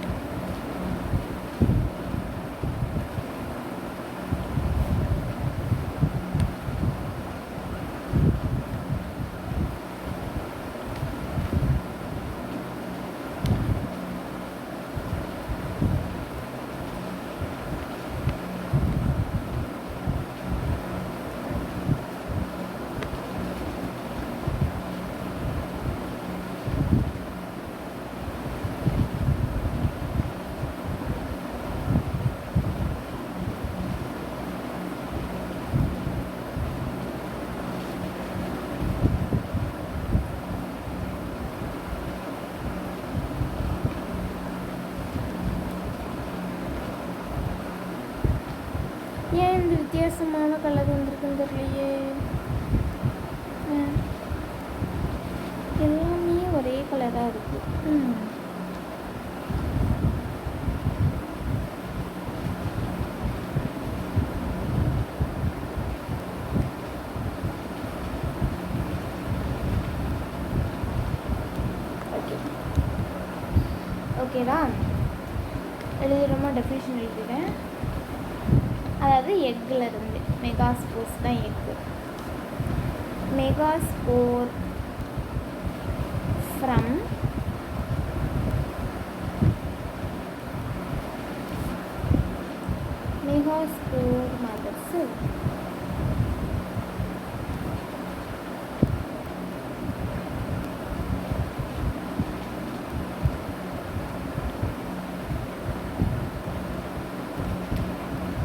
ஏன் இந்த வித்தியாசமான கலர் வந்திருக்குன்னு தெரியலையே. எல்லாமே ஒரே கலராக இருக்குது. ஓகேவா? எழுதுகிறோமா? டெஃபினிஷன் எழுதுகிறேன். அதாவது எக்கில் இருந்து மெகாஸ்போர்ஸ் தான் egg. Megaspore from megaspore mother sell.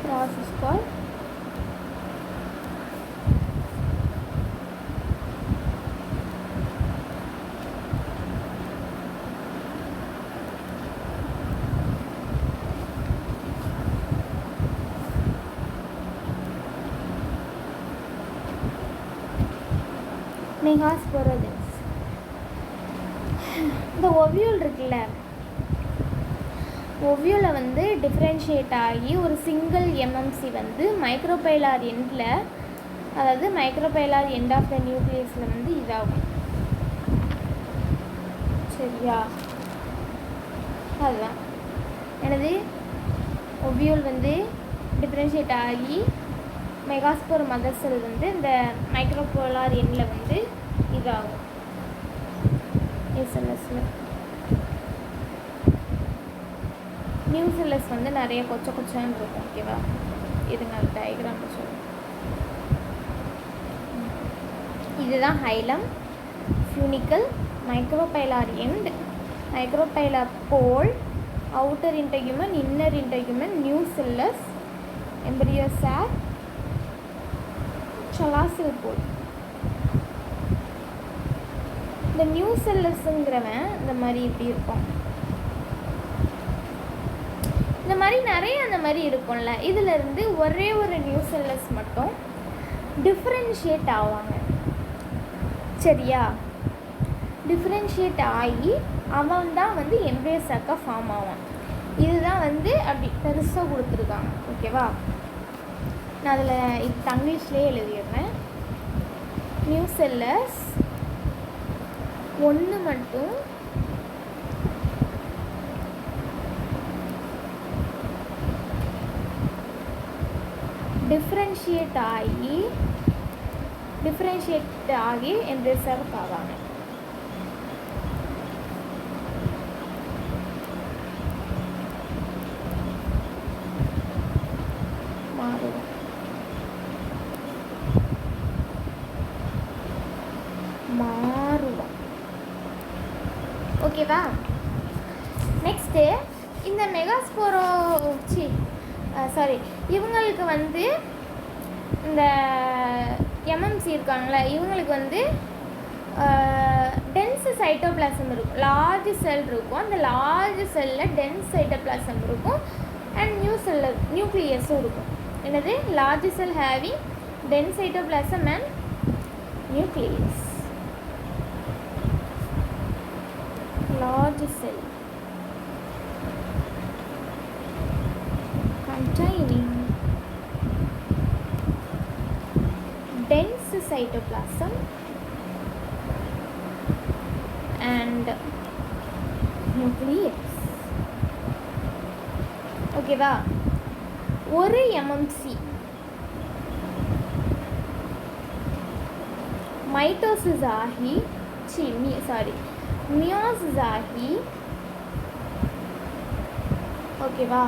Process called megasporogenesis. இந்த ஓவியூல் இருக்குல்ல, ஓவியூவில் வந்து டிஃப்ரென்ஷியேட் ஆகி ஒரு சிங்கிள் எம்எம்சி வந்து மைக்ரோபைலார் எண்டில், அதாவது மைக்ரோபைலார் எண்ட் ஆஃப் த நியூக்ளியஸில் வந்து இதாகும். சரியா? அதுதான் எனது ஓவியூல் வந்து டிஃப்ரென்ஷியேட் ஆகி மெகாஸ்போர் மதர் செல் வந்து இந்த மைக்ரோபோலார் எண்டில் வந்து இதாகும். எஸ்எல்எஸில் நியூசெல்லஸ் வந்து நிறைய கொச்சை கொச்சான்னு இருக்கும். ஓகேவா? இதுங்க டயக்ராம் சொல்லுங்கள். இதுதான் hilum, funicle, micropylar end, micropylar pole, outer integument, inner integument, nucellus, embryo sac, chalacil pole. இந்த நியூசெல்லஸ்ங்கிறவன் இந்த மாதிரி இப்படி இருக்கும். இந்த மாதிரி நிறைய அந்த மாதிரி இருக்கும்ல. இதிலிருந்து ஒரே ஒரு நியூசெல்லஸ் மட்டும் டிஃப்ரென்ஷியேட் ஆவாங்க. சரியா? டிஃப்ரென்ஷியேட் ஆகி அவன் தான் வந்து எம்ப்ரியோ சாக்காக ஃபார்ம் ஆவான். இதுதான் வந்து அப்படி பெருசாக கொடுத்துருக்காங்க. ஓகேவா? நான் அதில் இது தங்கிலீஷ்லேயே எழுதிடுறேன். நியூசெல்லஸ் ஒன்று மட்டும் டிஃப்ரென்ஷியேட் ஆகி எம்ப்ரியோ சாக் ஆவாங்க. மாறுவோம். ஓகேவா? நெக்ஸ்ட்டு இந்த மெகாஸ்போரோ இவங்களுக்கு வந்து இந்த எம்எம்சி இருக்காங்களே, இவங்களுக்கு வந்து டென்ஸ் சைட்டோபிளாசம் இருக்கும், லார்ஜ் செல் இருக்கும். அந்த லார்ஜ் செல்லில் டென்ஸ் சைட்டோபிளாசம் இருக்கும் அண்ட் நியூக்ளியஸும் இருக்கும். என்னது? Large cell having dense cytoplasm and nucleus. large cell containing dense cytoplasm and nucleus. ஓகேவா? ஒரு எம்எம்சி மைட்டோசிஸ் ஆகி மியோசிஸ் ஆகி, ஓகேவா,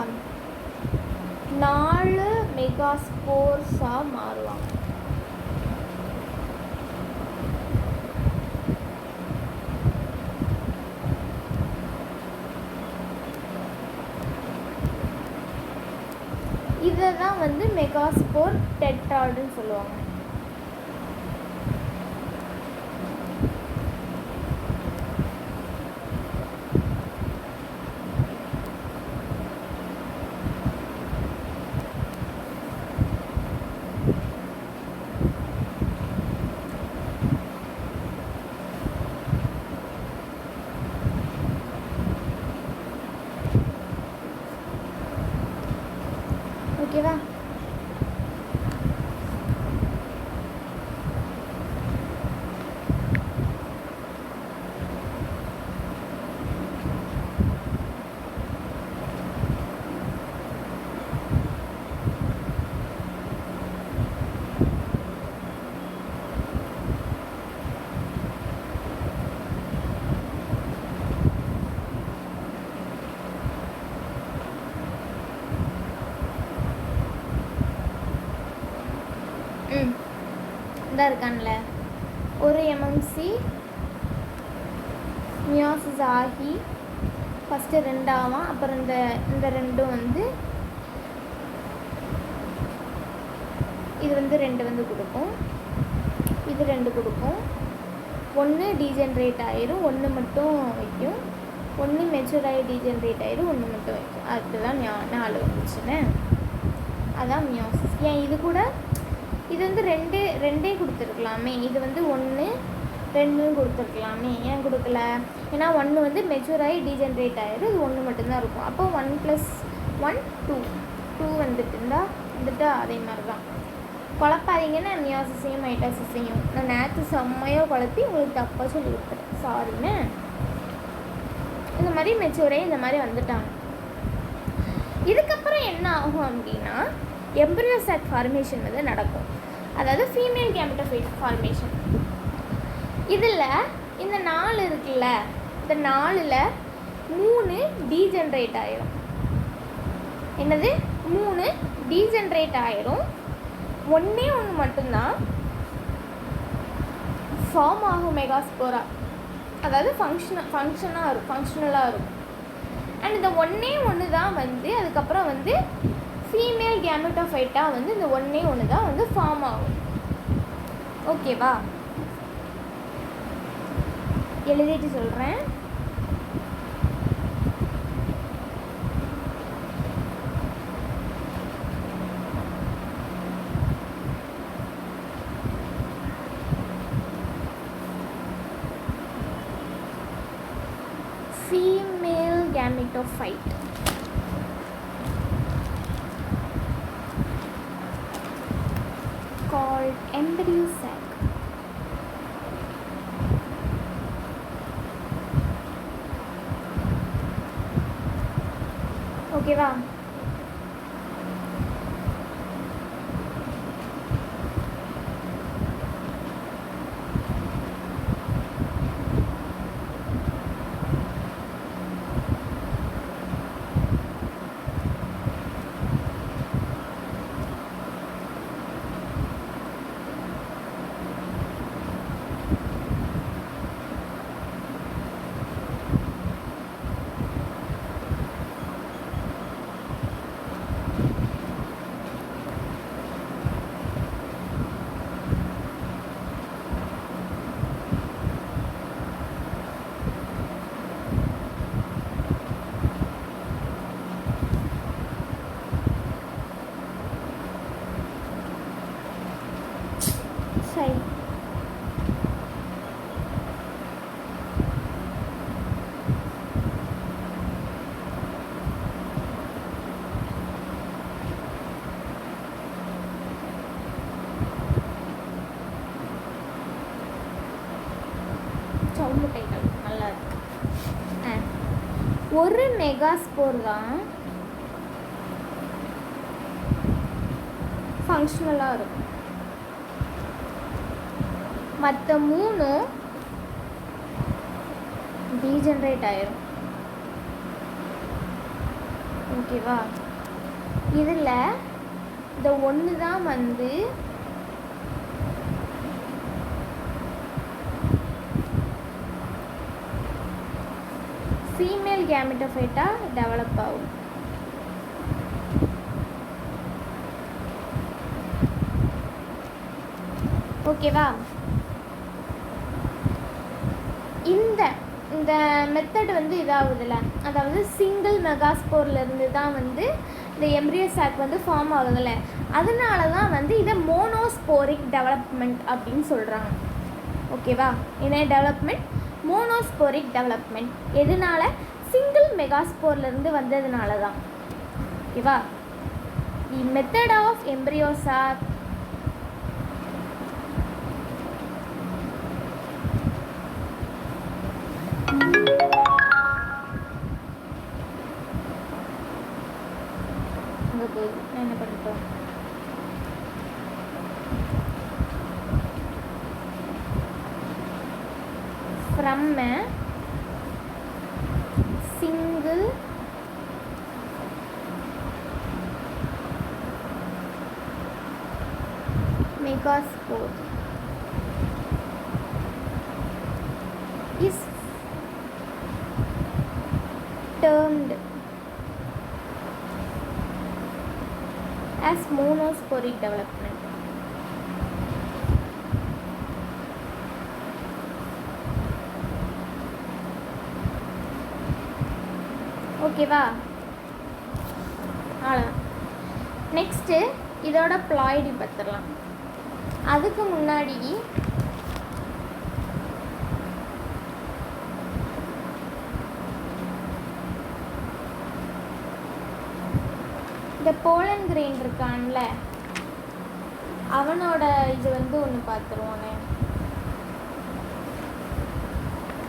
4 மெகாஸ்போர்ஸாக மாறுவாங்க. இதை தான் வந்து மெகாஸ்போர் டெட்ராய்டுன்னு சொல்லுவாங்க. ஓகேவா? இருக்கான்ல, ஒரு எம்எம்சி மியோசிஸ் ஆகி ஃபஸ்ட்டு 2 ஆகும். அப்புறம் இந்த ரெண்டும் வந்து இது வந்து 2 வந்து கொடுக்கும், இது 2 கொடுக்கும். 1 டீஜென்ரேட் ஆயிரும், 1 மட்டும் வைக்கும். 1 மெச்சூர் ஆகி டீஜென்ரேட் ஆயிரும், 1 மட்டும் வைக்கும். அதுதான் 4 வந்துச்சுன்னு. அதான் மியோசிஸ். ஏன் இது கூட இது வந்து 2 கொடுத்துருக்கலாமே, இது வந்து 1 2 கொடுத்துருக்கலாமே, ஏன் கொடுக்கல? ஏன்னா 1 வந்து மெச்சூர் ஆகி டீஜென்ரேட் ஆயிரும், இது 1 மட்டும்தான் இருக்கும். அப்போ 1 + 1 2 வந்துட்டு அதே மாதிரி தான். குழப்பாதீங்கன்னா மியோசிஸையும் மைட்டோசிஸையும். நான் நேற்று செம்மையாக குழப்பி உங்களுக்கு தப்பாக சொல்லி கொடுத்துறேன், சாரின்னு. இந்த மாதிரி மெச்சூரே இந்த மாதிரி வந்துட்டாங்க. இதுக்கப்புறம் என்ன ஆகும் அப்படின்னா, எம்பரியோ சாக் ஃபார்மேஷன் வந்து நடக்கும். அதாவது ஃபீமேல் கேமெட்டோஃபைட் ஃபார்மேஷன். இதில் இந்த 4 இருக்குல்ல, இந்த 4ல் 3 டீஜென்ரேட் ஆயிரும். என்னது? 3 டீஜென்ரேட் ஆயிரும். 1 மட்டும்தான் ஃபார்ம் ஆகும் மெகாஸ்போரா, அதாவது ஃபங்க்ஷனலாக இருக்கும். அண்ட் இந்த ஒன்று தான் வந்து அதுக்கப்புறம் வந்து ஃபீமேல் கேமெட்டோஃபைட்டாக வந்து இந்த ஒன்று தான் வந்து ஃபார்ம் ஆகும். ஓகேவா? எழுதிட்டு சொல்கிறேன். Female gametophyte called embryo sac. ஓகேவா? சரி, சவுண்டு டைட்டல் நல்லா இருக்கு. ஒரு மெகாஸ்போர் தான் ஃபங்க்ஷனலாக இருக்கும். மற்ற 3 டீஜென்ரேட் ஆயிரும். ஓகேவா? இதில் இந்த ஒன்று தான் வந்து ஃபீமேல் கேமெட்டோஃபைட்டாக டெவலப் ஆகும். ஓகேவா? இந்த மெத்தட் வந்து இதாகுதுல்ல, அதாவது சிங்கிள் மெகாஸ்போர்லேருந்து தான் வந்து இந்த எம்ப்ரியோ சாக் வந்து ஃபார்ம் ஆகுதுல்ல, அதனால தான் வந்து இதை மோனோஸ்போரிக் டெவலப்மெண்ட் அப்படின்னு சொல்கிறாங்க. ஓகேவா? என்ன டெவலப்மெண்ட்? Monosporic development. எதனால? சிங்கிள் மெகாஸ்போர்லேருந்து வந்ததுனால தான். ஓகேவா? The method of embryo sac என்ன பண்ணிட்டோம்? from a single megaspore is termed as monosporic development. ஓகேவா? அவ்வளோதான். நெக்ஸ்ட்டு இதோட ப்ளாய்டி பார்த்துடலாம். அதுக்கு முன்னாடி இந்த போலன் கிரெயின் இருக்கான்ல, அவனோட இது வந்து ஒன்று பார்த்துருவானே.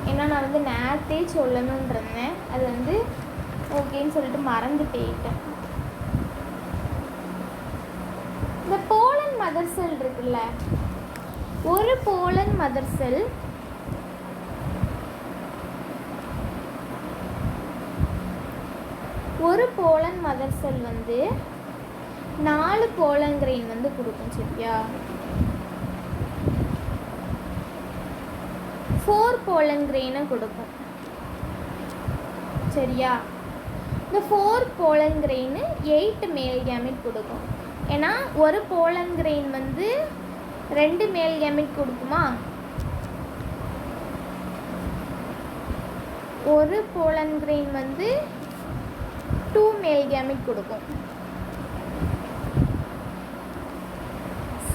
ஏன்னா நான் வந்து நேரத்தே சொல்லணும்னு இருந்தேன், அது வந்து ஓகேன்னு சொல்லிட்டு மறந்து போயிட்டேன். இந்த போலன் மதர் செல் இருக்குல்ல, ஒரு போலன் மதர் செல் வந்து 4 போலன் கிரெயின் வந்து கொடுக்கும். சரியா? போலன் கிரெயினை கொடுக்கும். சரியா? இந்த 4 போலன் கிரெயின் 8 மேல் கேமெட் கொடுக்கும். ஏன்னா ஒரு போலன் கிரெயின் வந்து 2 மேல் கேமெட் கொடுக்குமா? ஒரு போலன் கிரெயின் வந்து 2 மேல் கேமெட் கொடுக்கும்.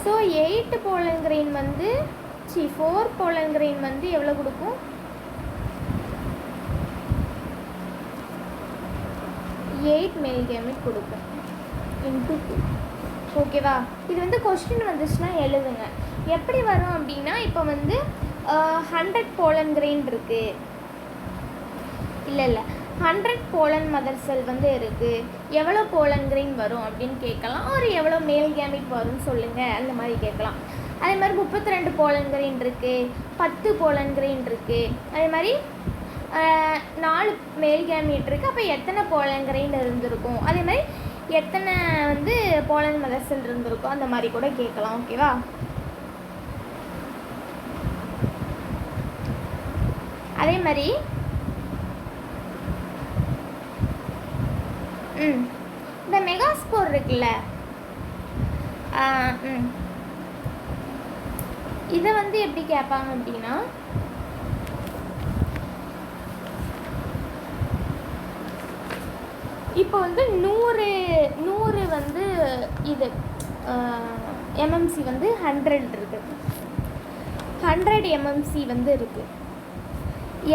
ஸோ 8 போலன் கிரெயின் வந்து 4 போலன் கிரெயின் வந்து எவ்வளோ கொடுக்கும்? 8 மேல் கேமெட் கொடுக்கும் இன்ட்டு 2. ஓகேவா? இது வந்து கொஸ்டின் வந்துச்சுன்னா எழுதுங்க. எப்படி வரும் அப்படின்னா, இப்போ வந்து 100 போலன் கிரெயின் இருக்குது, இல்லை 100 போலன் மதர் செல் வந்து இருக்குது, எவ்வளோ போலன் கிரெயின் வரும் அப்படின்னு கேட்கலாம். ஒரு எவ்வளோ மேல் கேமெட் வரும்னு சொல்லுங்கள், அந்த மாதிரி கேட்கலாம். அதே மாதிரி 32 போலன் கிரெயின் இருக்குது, 10 போலன் கிரெயின் இருக்குது, அதே மாதிரி 4 மேல் கேமெட் இருக்குது. அப்போ எத்தனை போலன் கிரெயின் இருந்திருக்கும், அதே மாதிரி எத்தனை வந்து போலன் மதர் செல் இருந்திருக்கும், அந்த மாதிரி கூட கேட்கலாம். ஓகேவா? அதே மாதிரி இந்த மெகாஸ்போர் இருக்குல்ல, இதை வந்து எப்படி கேட்பாங்க அப்படின்னா, இப்போ வந்து 100 வந்து இது எம்எம்சி வந்து 100 இருக்குது, 100 எம்எம்சி வந்து இருக்குது.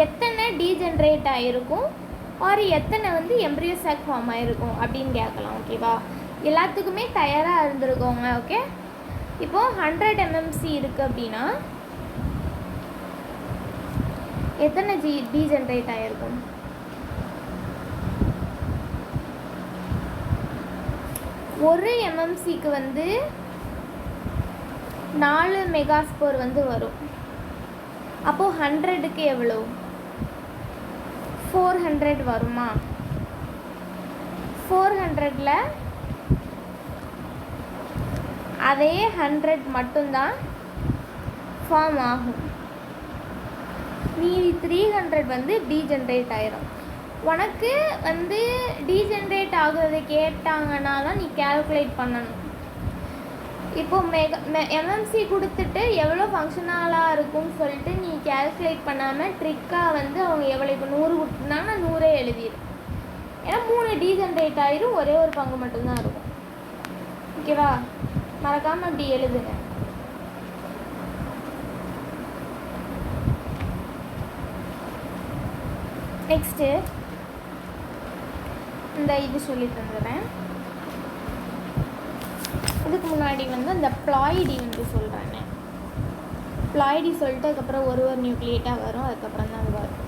எத்தனை டீஜென்ரேட் ஆகிருக்கும், ஒரு எத்தனை வந்து எம்ப்ரியோ சாக் ஃபார்ம் ஆகிருக்கும் அப்படின்னு கேட்கலாம். ஓகேவா? எல்லாத்துக்குமே தயாராக இருந்திருக்கோங்க. ஓகே, இப்போது 100 எம்எம்சி இருக்குது அப்படின்னா எத்தனை டீஜென்ரேட் ஆகிருக்கும்? ஒரு எம்எம்சிக்கு வந்து 4 மெகாஸ்போர் வந்து வரும். அப்போது 100க்கு எவ்வளோ? 400 வருமா? 400ல் அதே 100 மட்டும்தான் ஃபார்ம் ஆகும். மீதி 300 வந்து டீஜென்ரேட் ஆயிரும். உனக்கு வந்து டீஜென்ரேட் ஆகுறது கேட்டாங்கன்னா தான் நீ கேல்குலேட் பண்ணணும். இப்போது எம்எம்சி கொடுத்துட்டு எவ்வளோ ஃபங்க்ஷனலாக இருக்கும்னு சொல்லிட்டு நீ கேல்குலேட் பண்ணாமல் ட்ரிக்காக வந்து அவங்க எவ்வளோ, இப்போ 100 கொடுத்துருந்தாங்கன்னா 100 எழுதிடும். ஏன்னா 3 டீஜென்ரேட் ஆகிரும், ஒரே ஒரு பங்கு மட்டும்தான் இருக்கும். ஓகேவா? மறக்காமல் அப்படி எழுதுங்க. நெக்ஸ்ட்டு இந்த இது சொல்லி தந்துடுறேன். இதுக்கு முன்னாடி வந்து அந்த ப்ளாய்டி வந்து சொல்கிறேன். ப்ளாய்டி சொல்லிட்டு அதுக்கப்புறம் ஒரு நியூக்ளியேட்டாக வரும், அதுக்கப்புறம் தான் அது வரும்.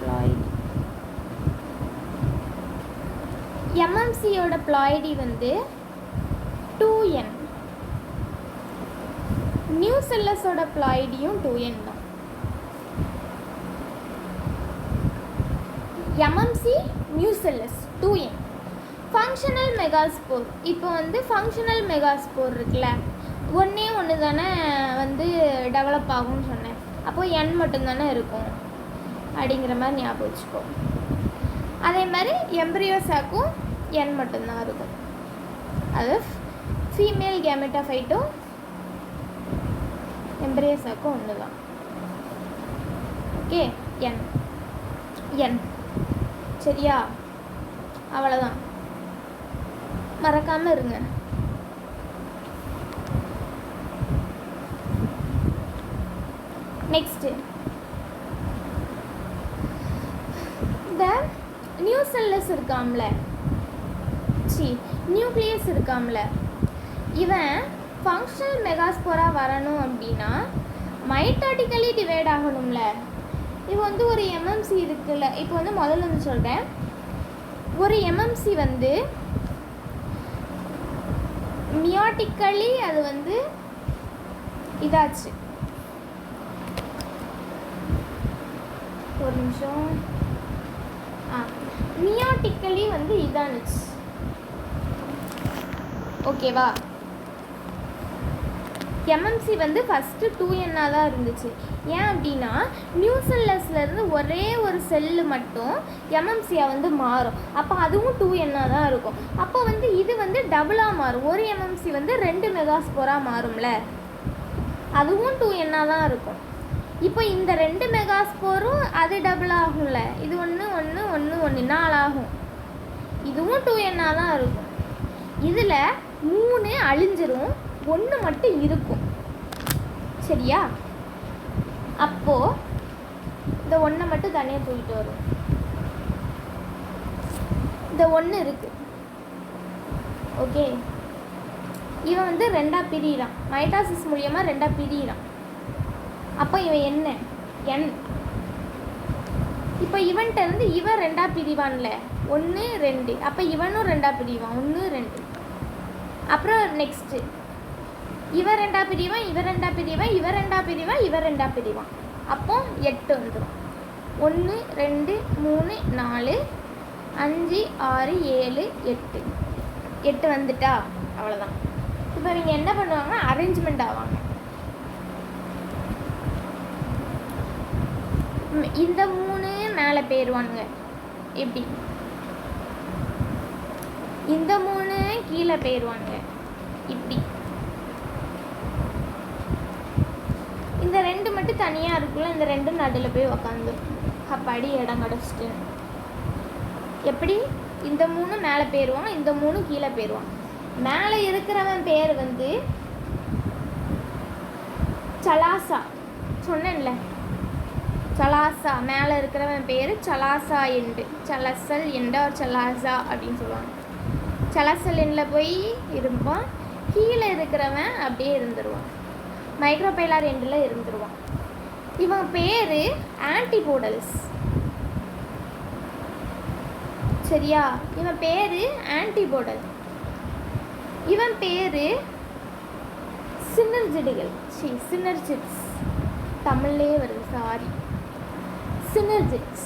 ப்ளாய்டி எம்எம்சியோட ப்ளாய்டி வந்து 2n. நியூசெல்லஸோட ப்ளாய்டியும் 2n தான். MMC nucellus 2n. Functional megaspore, இப்போ வந்து ஃபங்க்ஷனல் மெகாஸ்போர் இருக்குல்ல, ஒன்று தானே வந்து டெவலப் ஆகும்னு சொன்னேன். அப்போது n மட்டும்தானே இருக்கும் அப்படிங்கிற மாதிரி ஞாபகம் வச்சுக்கோ. அதே மாதிரி எம்ப்ரியோ சாக்கும் n மட்டும்தான் இருக்கும். அது ஃபீமேல் கேமெட்டோஃபைட்டும் எம்ப்ரியோ சாக்கும் ஒன்று தான். ஓகே, n சரியா? அவ்வளோதான், மறக்காமல் இருங்க. நெக்ஸ்ட்டு இந்த நியூசெல்லஸ் இருக்காம்ல, நியூக்ளியஸ் இருக்காம்ல, இவன் ஃபங்க்ஷனல் மெகாஸ்போராக வரணும் அப்படின்னா மைட்டாட்டிக்கலி டிவைட் ஆகணும்ல. இப்போ வந்து ஒரு எம்எம்சி இருக்குல்ல, இப்போ வந்து முதல்ல வந்து சொல்கிறேன். ஒரு எம்எம்சி வந்து மியாட்டிக்கலி அது வந்து இதாச்சு. ஒரு நிமிஷம். மியாட்டிக்கலி வந்து இதானுச்சு. ஓகேவா? எம்எம்சி வந்து ஃபஸ்ட்டு 2N தான் இருந்துச்சு. ஏன் அப்படின்னா நியூசெல்லஸ்லேருந்து ஒரே ஒரு செல்லு மட்டும் எம்எம்சியாக வந்து மாறும். அப்போ அதுவும் 2N தான் இருக்கும். அப்போ வந்து இது வந்து டபுளாக மாறும். ஒரு எம்எம்சி வந்து 2 மெகாஸ்போராக மாறும்ல, அதுவும் 2N தான் இருக்கும். இப்போ இந்த 2 மெகாஸ்போரும் அது டபுள் ஆகும்ல, இது 1 1 1 1 4 ஆகும். இதுவும் 2N தான் இருக்கும். இதில் 3 அழிஞ்சிரும், 1 மட்டும் இருக்கும். சரியா? அப்போது இந்த 1 மட்டும் தனியாக தூக்கிட்டு வரும். இந்த 1 இருக்குது. ஓகே, இவன் வந்து 2ஆக பிரியிறான். மைட்டாசிஸ் மூலியமாக 2ஆக பிரியிறான். அப்போ இவன் என்ன N. இப்போ இவன்கிட்ட இருந்து இவன் 2ஆக பிரிவான்ல, 1 2. அப்போ இவனும் 2ஆக பிரிவான், 1 2. அப்புறம் நெக்ஸ்ட்டு இவன் 2ஆக பிரிவான், இவன் 2ஆக பிரிவான், இவன் 2ஆக பிரிவான், இவன் 2ஆக பிரிவான். அப்போ 8 வந்துடும். 1 2 3 4 5 6 7 8. 8 வந்துட்டா அவ்வளோதான். இப்போ இவங்க என்ன பண்ணுவாங்கன்னா அரேஞ்ச்மெண்ட் ஆவாங்க. இந்த 3 மேலே போயிடுவானுங்க இப்படி, இந்த 3 கீழே போயிடுவானுங்க இப்படி, இந்த 2 மட்டும் தனியாக இருக்குல்ல, இந்த 2 நடுவில் போய் உக்காந்து அப்பாடி இடம் கிடச்சிட்டு. எப்படி? இந்த 3 மேலே போயிடுவான், இந்த 3 கீழே போயிடுவான். மேலே இருக்கிறவன் பேர் வந்து சலாசா. சொன்னேன்ல, சலாசா. மேலே இருக்கிறவன் பேர் சலாசா எண்டு, சலசல் எண்டா ஒரு சலாசா அப்படின்னு சொல்லுவாங்க. சலசல் எண்டில் போய் இருப்பான். கீழே இருக்கிறவன் அப்படியே இருந்துருவான், மைக்ரோபைலார் எண்டில் இருந்துருவான். இவன் பேர் ஆன்டிபோடல்ஸ். சரியா? இவன் பேர் ஆன்டிபோடல். இவன் பேர் சினர்ஜிடுகள். சினர்ஜிட்ஸ் தமிழ்லேயே வருது, சாரி, சினர்ஜிட்ஸ்.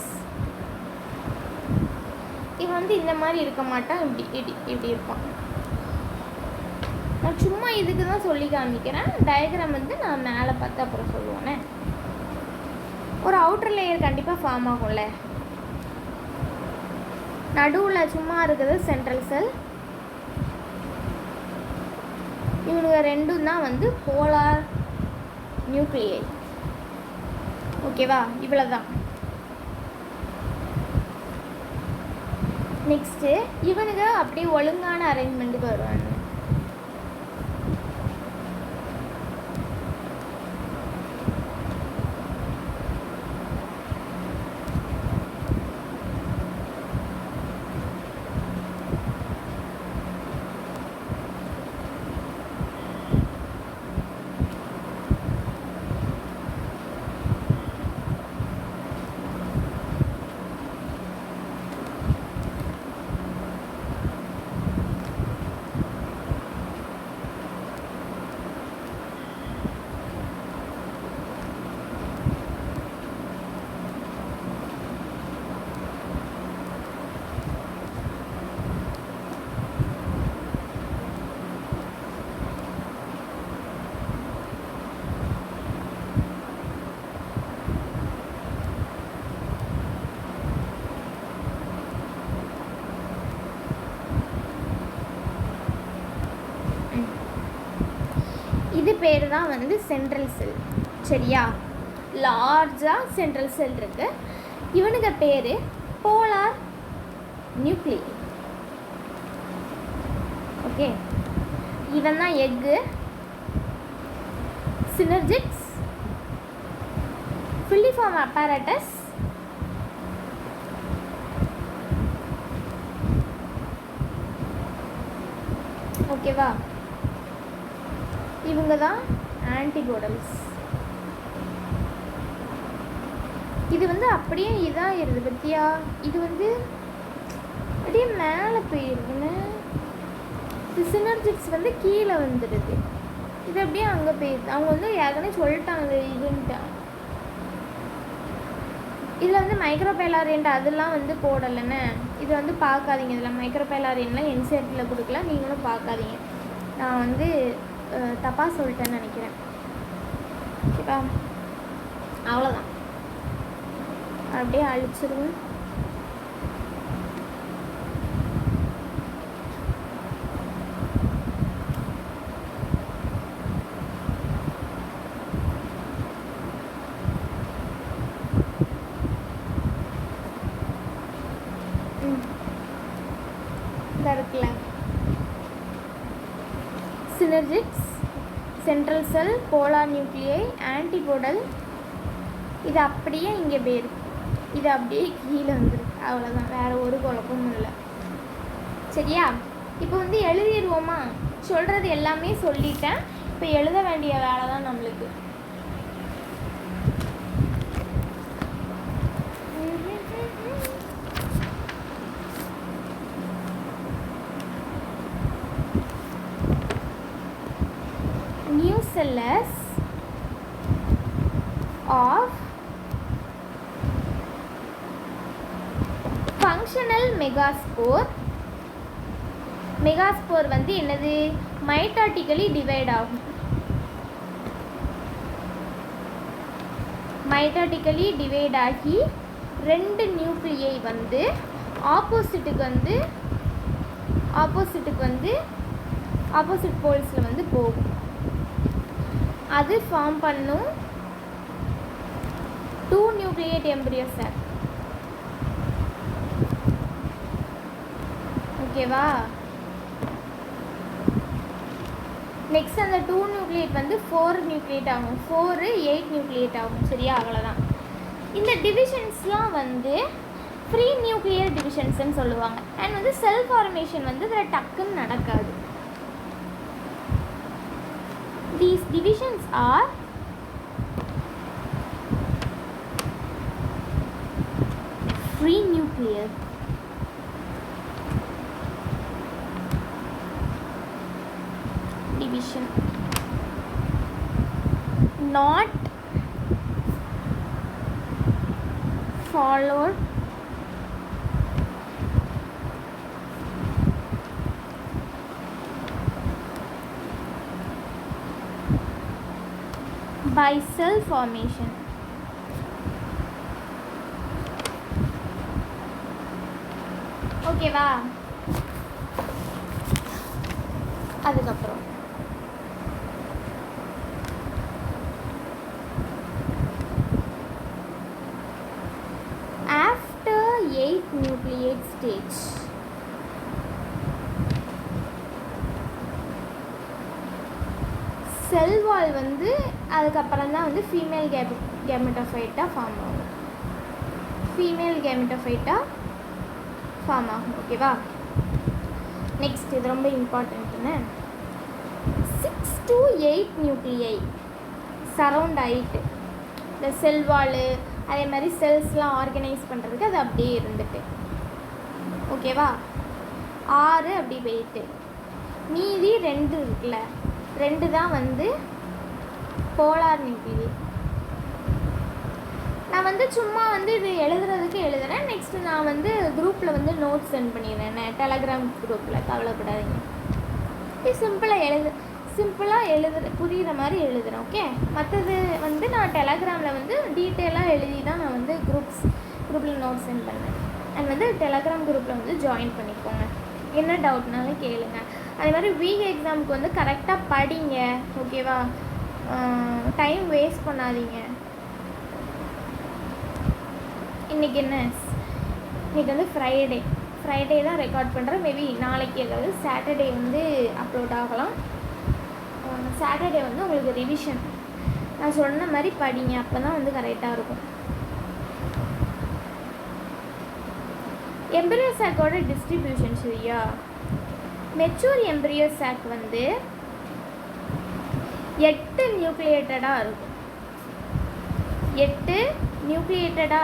இவன் வந்து இந்த மாதிரி இருக்க மாட்டான், இப்படி இப்படி இப்படி இருப்பான். நான் சும்மா இதுக்கு தான் சொல்லி காமிக்கிறேன். டயக்ராம் வந்து நான் மேலே பார்த்து அப்புறம் சொல்லுவேனே. ஒரு அவுட்டர் லேயர் கண்டிப்பாக ஃபார்ம் ஆகும்ல. நடுவில் சும்மா இருக்குது சென்ட்ரல் செல். இவனுங்க 2 தான் வந்து போலார் நியூக்ளியை. ஓகேவா? இவ்வளோதான். நெக்ஸ்ட்டு இவனுங்க அப்படியே ஒழுங்கான அரேஞ்ச்மெண்ட்டுக்கு வருவாங்க. இது பேர் தான் வந்து சென்ட்ரல் செல். சரியா? லார்ஜாக சென்ட்ரல் செல் இருக்குது. இவனுக்கு பேர் போலார் நியூக்ளியை. ஓகே, இவன் தான் எக்கு. சினர்ஜிட்ஸ், ஃபில்லிஃபார்ம் அப்பேரட்டஸ், ஓகேவா? இவங்க தான் ஆன்டிபோடல்ஸ். இது வந்து அப்படியே இதாக இருது பத்தியா? இது வந்து அப்படியே மேலே போயிருக்குன்னு. இது சினர்ஜிட்ஸ் வந்து கீழே வந்துடுது. இது அப்படியே அங்கே போயிடுது. அவங்க வந்து ஏற்கனவே சொல்லிட்டாங்க இதுன்ட்டு. இதில் வந்து மைக்ரோபைலாரியன்ட் அதெல்லாம் வந்து போடலைன்னு. இது வந்து பார்க்காதீங்க. இதில் மைக்ரோபைலாரியன்ட்லாம் என்சிஆர்டியில் கொடுக்கல, நீங்களும் பார்க்காதீங்க. நான் வந்து தப்பாக சொல்லிட்டேன்னு நினைக்கிறேன். ஓகேவா, அவ்வளோதான். அப்படியே அழிச்சிருவேன். இருக்குல்ல, சினர்ஜிக்ஸ், சென்ட்ரல் செல், போலார் நியூக்ளியை, ஆன்டிபோடல், இது அப்படியே இங்கே பேர், இது அப்படியே கீழே வந்துருக்கு. அவ்வளோதான், வேறு ஒரு குழப்பமும் இல்லை. சரியா, இப்போ வந்து எழுதிடுவோமா? சொல்கிறது எல்லாமே சொல்லிட்டேன். இப்போ எழுத வேண்டிய வேலை தான் நம்மளுக்கு. Nucellus of functional megaspore. Megaspore வந்து என்னது? மைட்டாட்டிக்கலி டிவைட் ஆகும். மைட்டாட்டிக்கலி டிவைட் ஆகி 2 நியூக்ளியை வந்து ஆப்போசிட்டுக்கு வந்து ஆப்போசிட் போல்ஸில் வந்து போகும். அது ஃபார்ம் பண்ணும் 2 நியூக்ளியேட் எம்பரியோ சாக். ஓகேவா, நெக்ஸ்ட் அந்த 2 நியூக்ளியேட் வந்து 4 நியூக்ளியேட் ஆகும். 4 8 நியூக்ளியேட் ஆகும். சரியா, அவ்வளோதான். இந்த டிவிஷன்ஸ்லாம் வந்து ஃப்ரீ நியூக்ளியர் டிவிஷன்ஸ்ன்னு சொல்லுவாங்க. அண்ட் வந்து செல் ஃபார்மேஷன் வந்து இதில் டக்குன்னு நடக்காது. These divisions are free nuclear division, not followed by cell formation. ஓகேவா, அதுக்கப்புறம் after 8 nucleate stage செல் வால் வந்து அதுக்கப்புறம் தான் வந்து ஃபீமேல் கேமெட்டோஃபைட்டாக ஃபார்ம் ஆகும். ஓகேவா, நெக்ஸ்ட் இது ரொம்ப இம்பார்ட்டன்ட்னு 6 to 8 நியூக்ளியை சரவுண்ட் ஆகிட்டு இந்த செல் வால் அதே மாதிரி செல்ஸ்லாம் ஆர்கனைஸ் பண்ணுறதுக்கு அது அப்படியே இருந்துட்டு. ஓகேவா, 6 அப்படி போயிட்டு மீதி 2 இருக்குல்ல, 2 தான் வந்து போலார் நியூக்ளியை. நான் வந்து சும்மா வந்து இது எழுதுறதுக்கு எழுதுறேன். நெக்ஸ்ட்டு நான் வந்து குரூப்பில் வந்து நோட்ஸ் சென்ட் பண்ணிடுறேன், டெலகிராம் குரூப்பில். கவலைப்படாதீங்க, இது சிம்பிளாக புரிகிற மாதிரி எழுதுகிறேன். ஓகே, மற்றது வந்து நான் டெலகிராமில் வந்து டீட்டெயிலாக எழுதி தான் நான் வந்து குரூப்பில் நோட்ஸ் சென்ட் பண்ணேன். அண்ட் வந்து டெலகிராம் குரூப்பில் வந்து ஜாயின் பண்ணிக்கோங்க. என்ன டவுட்னாலும் கேளுங்க. அதே மாதிரி வீக் எக்ஸாமுக்கு வந்து கரெக்டாக படிங்க. ஓகேவா, டைம் வேஸ்ட் பண்ணாதீங்க. இன்றைக்கி வந்து ஃப்ரைடே தான் ரெக்கார்ட் பண்ணுறேன். மேபி நாளைக்கு ஏதாவது சாட்டர்டே வந்து அப்லோட் ஆகலாம். சாட்டர்டே வந்து உங்களுக்கு ரிவிஷன் நான் சொன்ன மாதிரி படிங்க, அப்போ தான் வந்து கரெக்டாக இருக்கும். எம்பரியோ சாக்கோட டிஸ்ட்ரிபியூஷன் சரியா, மெச்சூர் எம்பரியோ சாக் வந்து 8 நியூக்ளியேட்டடாக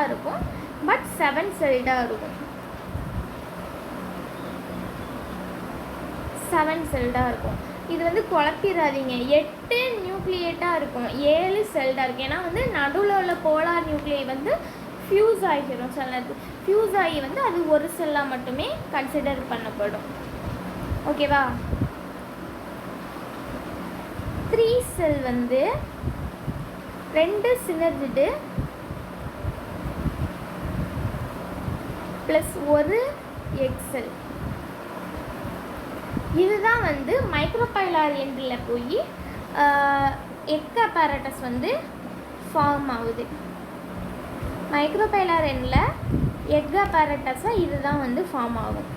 இருக்கும். பட் 7 செல்டாக இருக்கும். 7 செல்டாக இருக்கும். இது வந்து குழப்பிடாதீங்க. 8 நியூக்ளியேட்டாக இருக்கும், 7 செல்டாக இருக்கும். ஏன்னா வந்து நடுவில் உள்ள போலார் நியூக்ளியை வந்து ஃபியூஸ் ஆகிடும். சில நேரத்துக்கு ஃபியூஸ் ஆகி வந்து அது ஒரு செல்லாக மட்டுமே கன்சிடர் பண்ணப்படும். ஓகேவா, 3 செல் வந்து 2 சினர்ஜிடு ப்ளஸ் ஒரு எக் செல். இதுதான் வந்து மைக்ரோபைலார் எண்டில் போய் எக் அப்பேரட்டஸ் வந்து ஃபார்ம் ஆகுது. மைக்ரோபைலார் எண்டில் எக் அப்பேரட்டஸாக இதுதான் வந்து ஃபார்ம் ஆகும்.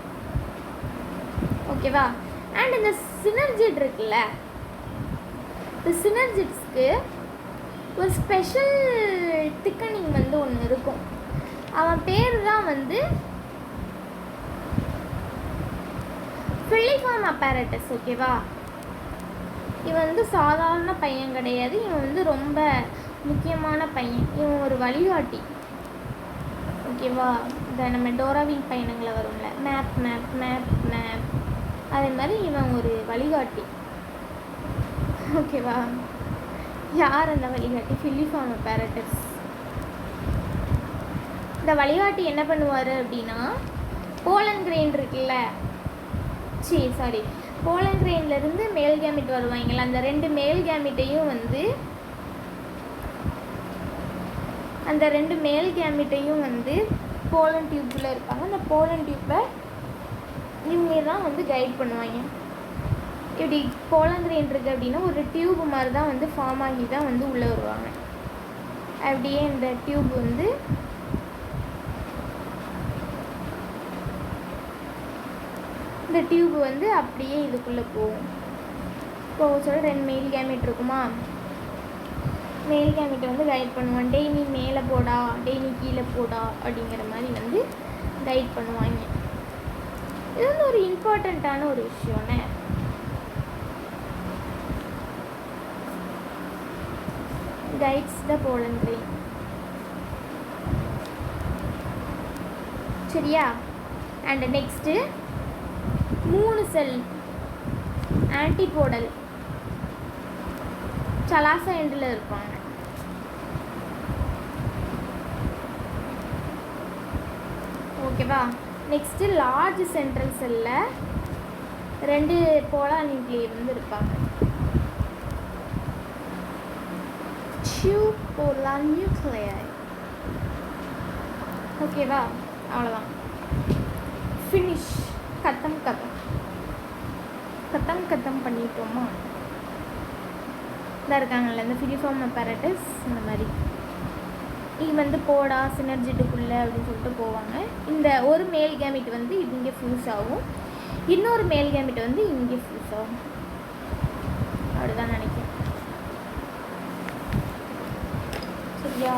ஓகேவா? அண்ட் இந்த சினர்ஜிட் இருக்குல்ல, இந்த சினர்ஜிட்ஸ்க்கு ஒரு ஸ்பெஷல் திக்கனிங் வந்து ஒன்று இருக்கும். அவன் பேர் தான் வந்து ஃபில்லிஃபார்ம் அப்பேரட்டஸ். ஓகேவா? இவன் வந்து சாதாரண பையன் கிடையாது, இவன் வந்து ரொம்ப முக்கியமான பையன். இவன் ஒரு வழிகாட்டி. ஓகேவா? இந்த நம்ம டோராவின் பயணங்களை வரும்ல, மேப் மேப் மேப் மேப், அதே மாதிரி இவன் ஒரு வழிகாட்டி. ஓகேவா? யார் அந்த வழிகாட்டி? ஃபில்லிஃபார்ம் அப்பேரட்டஸ். இந்த வழிகாட்டி என்ன பண்ணுவார் அப்படின்னா, போலன் கிரெயின் இருக்குல்ல, போலன் கிரெயின்லேருந்து மேல் கேமிட் வருவாங்களா, அந்த 2 மேல் கேமிட்டையும் வந்து போலன் டியூப்பில் இருப்பாங்க. அந்த போலன் டியூப்பை இவங்க தான் வந்து கைட் பண்ணுவாங்க. இப்படி போலன் கிரெயின் இருக்குது அப்படின்னா ஒரு டியூப் மாதிரி தான் வந்து ஃபார்ம் ஆகி தான் வந்து உள்ளே வருவாங்க. அப்படியே இந்த டியூப் வந்து அப்படியே இதுக்குள்ளே போகும். சொல்ல 2 மெயில் கேமிட் இருக்குமா, மெயில் கேமிட்டை வந்து கைட் பண்ணுவான். டேய் நீ மேலே போடா, டேய் நீ கீழே போடா அப்படிங்கிற மாதிரி வந்து கைட் பண்ணுவாங்க. இது வந்து ஒரு இம்பார்ட்டண்ட்டான ஒரு விஷயம்னே. Guides the pollen grain. சரியா? And next 3 cell antipodal chalaza எண்டில் இருப்பாங்க. ஓகேவா? நெக்ஸ்ட்டு லார்ஜ் சென்ட்ரல் செல்லில் 2 போலார் நியூக்ளியை வந்து இருப்பாங்க. போலார் நியூக்ளியை. ஓகேவா? அவ்வளோதான், ஃபினிஷ். கத்தம் பண்ணிட்டோமா? இதாக இருக்காங்கல்ல இந்த ஃபில்லிஃபார்ம் அப்பேரட்டஸ். இந்த மாதிரி இது வந்து போடா சினர்ஜிட்டுக்குள்ளே அப்படின்னு சொல்லிட்டு போவாங்க. இந்த ஒரு மேல் கேமிட் வந்து இது இங்கே ஃபியூஸ் ஆகும், இன்னொரு மேல் கேமிட் வந்து இங்கே ஃபியூஸ் ஆகும். அப்படிதான் நினைக்கிறேன். சரியா?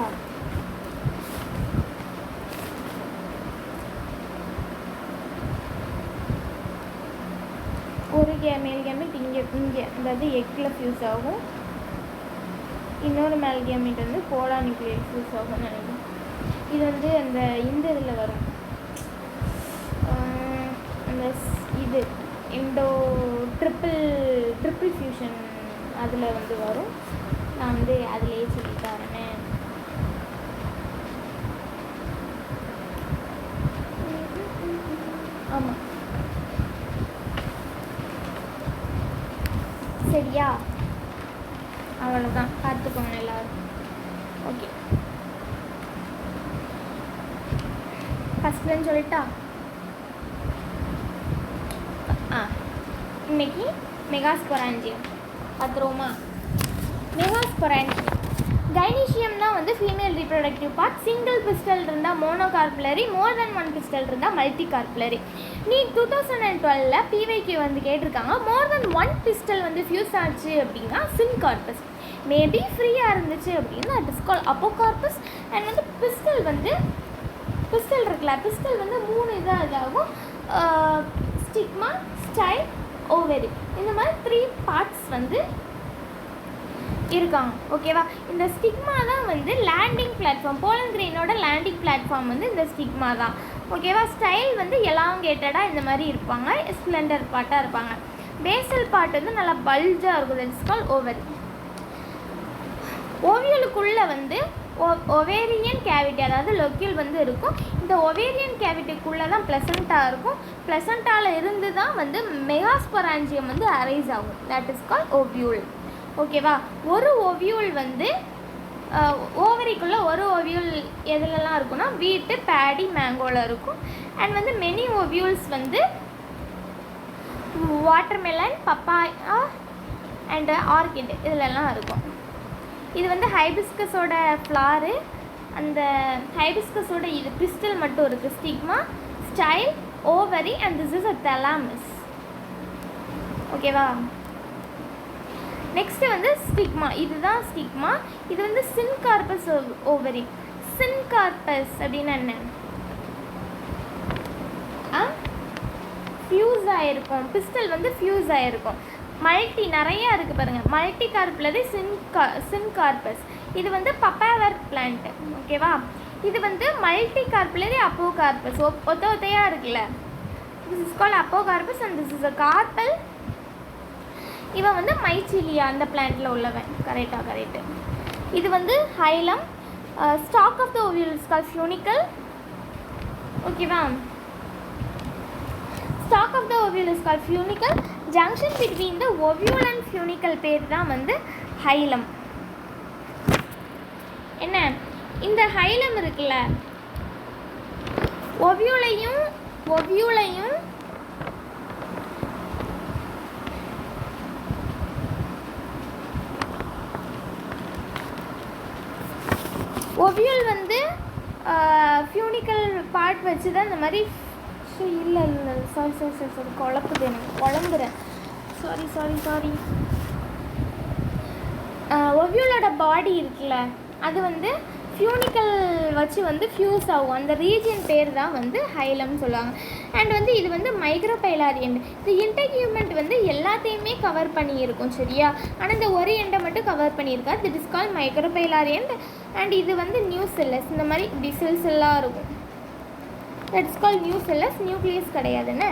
ஒரு மேல் கேமிட் இங்கே அதாவது எக்கில் ஃபியூஸ் ஆகும், இன்னொரு மேல் கேமிட் வந்து போலார் நியூக்ளியர் ஃபியூஸ் ஆகும்னு நினைக்கிறேன். இது வந்து இந்த இதில் வரும், அந்த இது ட்ரிப்பிள் ஃபியூஷன் அதில் வந்து வரும். நான் வந்து அதிலேயே சொல்லித்தரேன். ஆமாம், சரியா? அவ்வளோதான், பார்த்துக்கோங்க எல்லோரும். ஓகே, ஃபஸ்ட்லன்னு சொல்லிட்டா. இன்னைக்கு மெகாஸ்பொராஞ்சியம் பார்த்துருவோமா? மெகாஸ்பொராஞ்சியம் கைனீஷியம் தான் வந்து female reproductive part. Single pistol இருந்தால் மோனோகார்புலரி, மோர் தென் 1 பிஸ்டல் இருந்தால் மல்டி கார்புலரி. நீ 2012 பிவைக்கு வந்து கேட்டிருக்காங்க, மோர் தென் 1 பிஸ்டல் வந்து ஃபியூஸ் ஆச்சு அப்படின்னா சின்கார்பஸ். மேபி ஃப்ரீயாக இருந்துச்சு அப்படின்னா தட் இஸ் கால் அப்போகார்பஸ். அண்ட் வந்து பிஸ்டல் இருக்குல்ல, பிஸ்டல் வந்து 3 இதாகும், ஸ்டிக்மா, ஸ்டைல், ஓவரி. இந்த மாதிரி 3 பார்ட்ஸ் வந்து இருக்காங்க. ஓகேவா? இந்த ஸ்டிக்மா தான் வந்து லேண்டிங் பிளாட்ஃபார்ம். போலன் கிரெயினோட லேண்டிங் பிளாட்ஃபார்ம் வந்து இந்த ஸ்டிக்மா தான். ஓகேவா? ஸ்டைல் வந்து எலாங்கேட்டடாக இந்த மாதிரி இருப்பாங்க, ஸ்ப்ளெண்டர் பார்ட்டாக இருப்பாங்க. பேசல் பார்ட் வந்து நல்லா பல்ஜாக இருக்கும், தட் இஸ் கால் ஓவரி. ஓவியலுக்குள்ளே வந்து ஒவேரியன் கேவிட்டி, அதாவது லொக்யூல் வந்து இருக்கும். இந்த ஒவேரியன் கேவிட்டிக்குள்ளே தான் பிளசண்டாக இருக்கும். பிளசண்டாவில் இருந்து தான் வந்து மெகாஸ்பொராஞ்சியம் வந்து அரைஸ் ஆகும், தட் இஸ் கால் ஓவியூல். ஓகேவா. ஒரு ஓவியூல் வந்து ஓவரிக்குள்ளே ஒரு ஓவியூல் எதுலலாம் இருக்குன்னா வீட்டு, பேடி, மேங்கோவில் இருக்கும். அண்ட் வந்து மெனி ஓவியூல்ஸ் வந்து வாட்டர்மெலன், பப்பாயா அண்டு ஆர்கிட் இதிலெல்லாம் இருக்கும். இது வந்து ஹைபிஸ்கஸோட ஃப்ளாரு. அந்த ஹைபிஸ்கஸோட இது பிஸ்டல் மட்டும் இருக்குது. Stigma, style, ovary and this is a thalamus. ஓகேவா. நெக்ஸ்ட்டு வந்து ஸ்டிக்மா. இதுதான் ஸ்டிக்மா. இது வந்து சின்கார்பஸ் ஓவரி. சின்கார்பஸ் அப்படின்னா என்ன? ஃபியூஸ் ஆகிருக்கும். பிஸ்டல் வந்து ஃபியூஸ் ஆகிருக்கும். மல்டி நிறையா இருக்குது பாருங்கள். Multi கார்ப்லது syncarpous. இது வந்து பப்பாவர் பிளான்ட். ஓகேவா. இது வந்து மல்டி கார்ப்லது அப்போகார்பஸ். ஒத்தையாக இருக்குல்ல, this is called apocarpous and this is a carpel. இவன் வந்து மைச்சிலியா அந்த பிளான்ட்டில் உள்ளவன். கரெக்டு. இது வந்து hilum. Stalk of the ovule is called funicle. ஓகேவா. Stalk of the ovule is called funicle. Junction between the ovule and funicle பேர் தான் வந்து ஹைலம். என்ன இந்த ஹைலம் இருக்குல்ல, ஓவியூலையும் ஓவியூல் வந்து ஃபியூனிக்கல் பார்ட் வச்சு தான் இந்த மாதிரி. இல்லை சாரி குழப்புது, எனக்கு குழம்புறேன். சாரி. ஓவியூலோட பாடி இருக்குல்ல, அது வந்து ஃபியூனிக்கல் வச்சு வந்து ஃபியூஸ் ஆகும். அந்த ரீஜியன் பேர் தான் வந்து ஹைலம்னு சொல்லுவாங்க. அண்ட் வந்து இது வந்து மைக்ரோபைலாரியன். இந்த இன்டெக்யூமெண்ட் வந்து எல்லாத்தையுமே கவர் பண்ணியிருக்கும், சரியா. ஆனால் இந்த ஒரு எண்டை மட்டும் கவர் பண்ணியிருக்கா. திட் இஸ் கால் மைக்ரோபைலாரியன். அண்ட் இது வந்து நியூசெல்லஸ். இந்த மாதிரி இப்படி செல்லாக இருக்கும். That's call nucellus. நியூக்ளியஸ் கிடையாதுன்னு.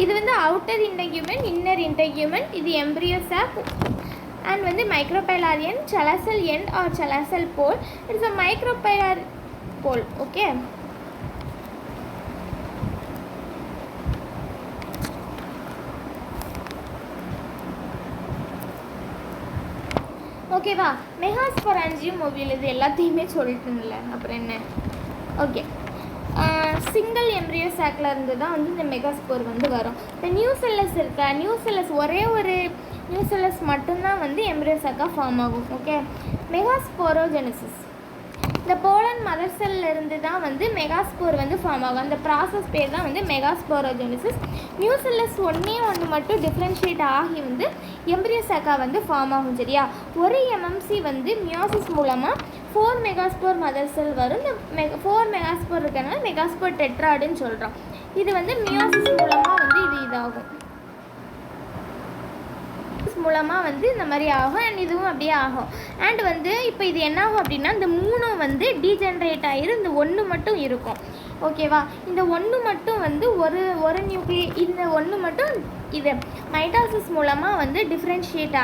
இது வந்து அவுட்டர் இன்டெக்யூமெண்ட், இன்னர் இன்டெக்யூமெண்ட். இது எம்ப்ரியோ சாக். அண்ட் வந்து மைக்ரோபைலாரியன், chalazal end or chalazal pole. It's a micropylar pole. Okay. ஓகேவா. மெகாஸ்பொராஞ்சியம் ஓவியல் இது எல்லாத்தையுமே சொல்லிட்டுல, அப்புறம் என்ன. ஓகே. சிங்கிள் எம்ப்ரியோ சாக்கில் இருந்து தான் வந்து இந்த மெகாஸ்போர் வந்து வரும். இந்த நியூசெல்லஸ் இருக்கா, நியூசெல்லஸ் ஒரே ஒரு நியூசெல்லஸ் மட்டும்தான் வந்து எம்ப்ரியோ சாக்காக ஃபார்ம் ஆகும். ஓகே. மெகாஸ்போரோஜெனிசிஸ். இந்த போலன் மதர் செல்ல இருந்து தான் வந்து மெகாஸ்போர் வந்து ஃபார்ம் ஆகும். அந்த ப்ராசஸ் பேர் தான் வந்து மெகாஸ்போரோஜெனிசிஸ். நியூசெல்லஸ் ஒன்று மட்டும் டிஃப்ரென்ஷியேட் ஆகி வந்து எம்ப்ரியோ சாக்கா வந்து ஃபார்ம் ஆகும், சரியா. ஒரு எம்எம்சி வந்து மியோசிஸ் மூலமாக 4 மெகாஸ்போர் மதர் செல் வரும். இந்த 4 மெகாஸ்போர் இருக்கிறனால மெகாஸ்போர் டெட்ராய்டுன்னு சொல்கிறோம். இது வந்து மியோசிஸ் மூலமாக வந்து இதாகும். மூலமாக வந்து இந்த மாதிரி ஆகும். அண்ட் இதுவும் அப்படியே ஆகும். அண்ட் வந்து இப்போ இது என்ன ஆகும் அப்படின்னா, இந்த 3 வந்து டீஜென்ரேட் ஆகிரும். இந்த 1 மட்டும் இருக்கும். ஓகேவா. இந்த 1 மட்டும் வந்து ஒரு நியூக்ளியை, இந்த 1 மட்டும் இது மைட்டாசிஸ் மூலமாக வந்து டிஃப்ரென்ஷியேட்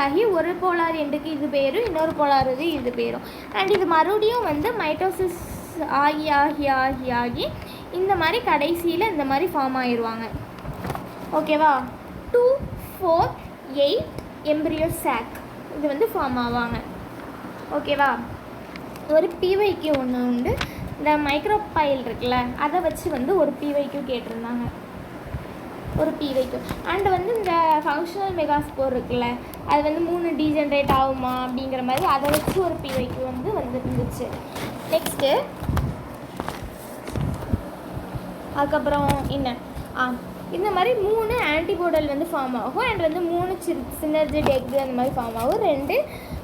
ஆகி ஒரு போலார் எண்டுக்கு இது பேரும், இன்னொரு போலார் இது பேரும். அண்ட் இது மறுபடியும் வந்து மைட்டோசிஸ் ஆகி இந்த மாதிரி கடைசியில் இந்த மாதிரி ஃபார்ம் ஆகிடுவாங்க. ஓகேவா. 2, 4, 8 எம்ப்ரியோ சாக் இது வந்து ஃபார்ம் ஆவாங்க. ஓகேவா. ஒரு பிவைக்கு ஒன்று உண்டு. இந்த மைக்ரோபைல் இருக்குல்ல, அதை வச்சு வந்து ஒரு பிவைக்கு கேட்டிருந்தாங்க. ஒரு பிவைக்கு. அண்ட் வந்து இந்த ஃபங்க்ஷனல் மெகாஸ்போர் இருக்குல்ல, அது வந்து 3 டீஜென்ரேட் ஆகுமா அப்படிங்கிற மாதிரி அதை வச்சு ஒரு பிவைக்கு வந்து இருந்துச்சு. நெக்ஸ்ட்டு அதுக்கப்புறம் என்ன, இந்த மாதிரி 3 ஆன்டிபோடல் வந்து ஃபார்ம் ஆகும். அண்ட் வந்து 3 சினர்ஜிட் எக் அந்த மாதிரி ஃபார்ம் ஆகும். 2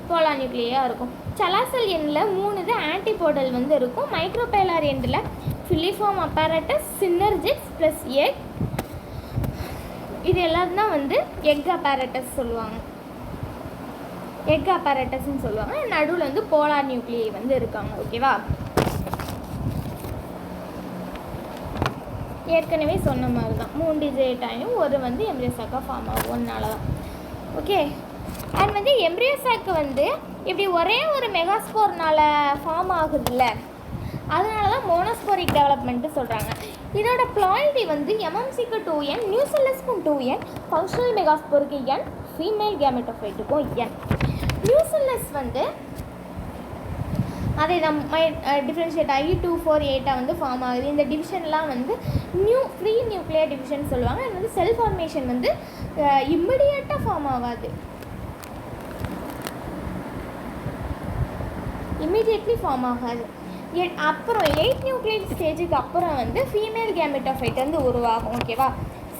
போலா நியூக்ளியாக இருக்கும். செலாசல் எண்ணில் 3 ஆன்டிபோடல் வந்து இருக்கும். மைக்ரோபைலார் எண்டில் ஃபிலிஃபார்ம் அப்பேரட்டஸ், சினர்ஜிட்ஸ் ப்ளஸ் எக். இது எல்லாம் தான் வந்து எக் அப்பேரட்டஸ் சொல்லுவாங்க. எக் அப்பேரட்டஸ்ன்னு சொல்லுவாங்க. நடுவில் வந்து போலார் நியூக்ளியை வந்து இருக்காங்க. ஓகேவா. ஏற்கனவே சொன்ன மாதிரி தான் 3 டிஜிட் ஆகியும் ஒரு வந்து எம்ப்ரியோ சாக்காக ஃபார்ம் ஆகும். ஒன்றால தான். ஓகே. அண்ட் வந்து எம்ப்ரியோ சாக்கு வந்து இப்படி ஒரே ஒரு மெகாஸ்போர்னால் ஃபார்ம் ஆகுதுல்ல, அதனால தான் மோனோஸ்போரிக் டெவலப்மெண்ட்டு சொல்கிறாங்க. இதோட ப்ளாய்டி வந்து எம்எம்சிக்கு 2n, நியூசெல்லஸ்க்கும் 2n, ஃபங்க்ஷனல் மெகாஸ்போருக்கு n, ஃபீமேல் கேமெட்டோஃபைட்டுக்கும் n. நியூசெல்லஸ் வந்து அதை நம்ம டிஃப்ரென்ஷியேட் ஆகி 2, 4, 8 வந்து ஃபார்ம் ஆகுது. இந்த டிவிஷன்லாம் வந்து ஃப்ரீ நியூக்ளியர் டிவிஷன் சொல்லுவாங்க. அது வந்து செல் ஃபார்மேஷன் வந்து இம்மிடியேட்டாக ஃபார்ம் ஆகாது, இம்மிடியேட்லி ஃபார்ம் ஆகாது. அப்புறம் 8 நியூக்ளியர் ஸ்டேஜுக்கு அப்புறம் வந்து ஃபீமேல் கேமெட்டோஃபைட் வந்து உருவாகும். ஓகேவா?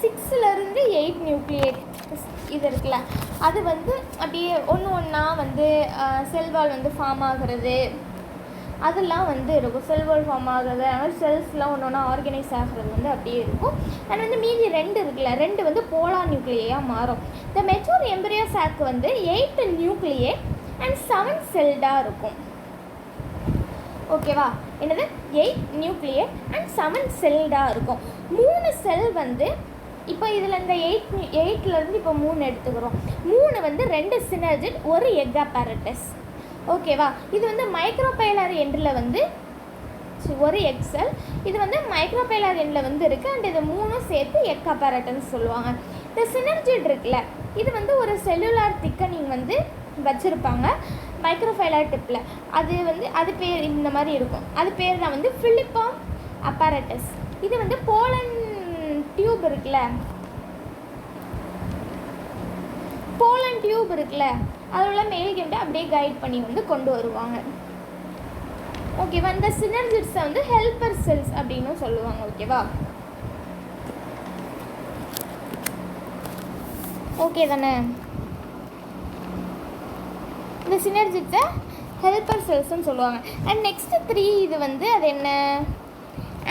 6லேருந்து 8 நியூக்ளியேட் இது இருக்குல்ல, அது வந்து அப்படியே ஒன்று ஒன்றா வந்து செல்வால் வந்து ஃபார்ம் ஆகிறது, அதெல்லாம் வந்து இருக்கும். செல்வால் ஃபார்ம் ஆகுறது, அதனால் செல்ஸ்லாம் ஒன்று ஒன்றா ஆர்கனைஸ் ஆகிறது வந்து அப்படியே இருக்கும். அண்ட் வந்து மீதி 2 இருக்குல்ல, 2 வந்து போலார் நியூக்ளியாக மாறும். இந்த மெச்சூர் எம்பரியோ சாக் வந்து 8 நியூக்ளியே அண்ட் 7 செல்டாக இருக்கும். ஓகேவா? என்னது? 8 நியூக்ளியேட் அண்ட் 7 செல்டாக இருக்கும். 3 செல் வந்து இப்போ இதில் இந்த 8லேருந்து இப்போ 3 எடுத்துக்கிறோம். 3 வந்து 2 சினர்ஜிட், 1 எக் அப்பேரட்டஸ். ஓகேவா? இது வந்து மைக்ரோபைலர் எண்டில் வந்து 1 எக் செல், இது வந்து மைக்ரோபைலர் எண்டில் வந்து இருக்குது. அண்ட் இது 3 சேர்த்து எக் அப்பேரட்டஸ் சொல்லுவாங்க. இந்த சினர்ஜிட் இருக்குல்ல, இது வந்து ஒரு செல்லுலார் திக்கனிங் வந்து வச்சுருப்பாங்க மைக்ரோஃபைலர் டிப்பில். அது வந்து அது பேர் இந்த மாதிரி இருக்கும். அது பேர் தான் வந்து ஃபிலிப்பாம் அப்பேரட்டஸ். இது வந்து போலன் டியூப் இருக்குல்ல, போலன் டியூப் இருக்குல்ல, அதில் உள்ள மேல் கேம்ட அப்படியே கைட் பண்ணி வந்து கொண்டு வருவாங்க. ஓகேவா? இந்த சினர்ஜிட்ஸை வந்து ஹெல்பர் செல்ஸ் அப்படின்னு சொல்லுவாங்க. ஓகேவா? ஓகே தானே? இந்த சினர்ஜிட்ஸை ஹெல்பர் செல்ஸ்ன்னு சொல்லுவாங்க. அண்ட் நெக்ஸ்ட்டு 3 இது வந்து அது என்ன?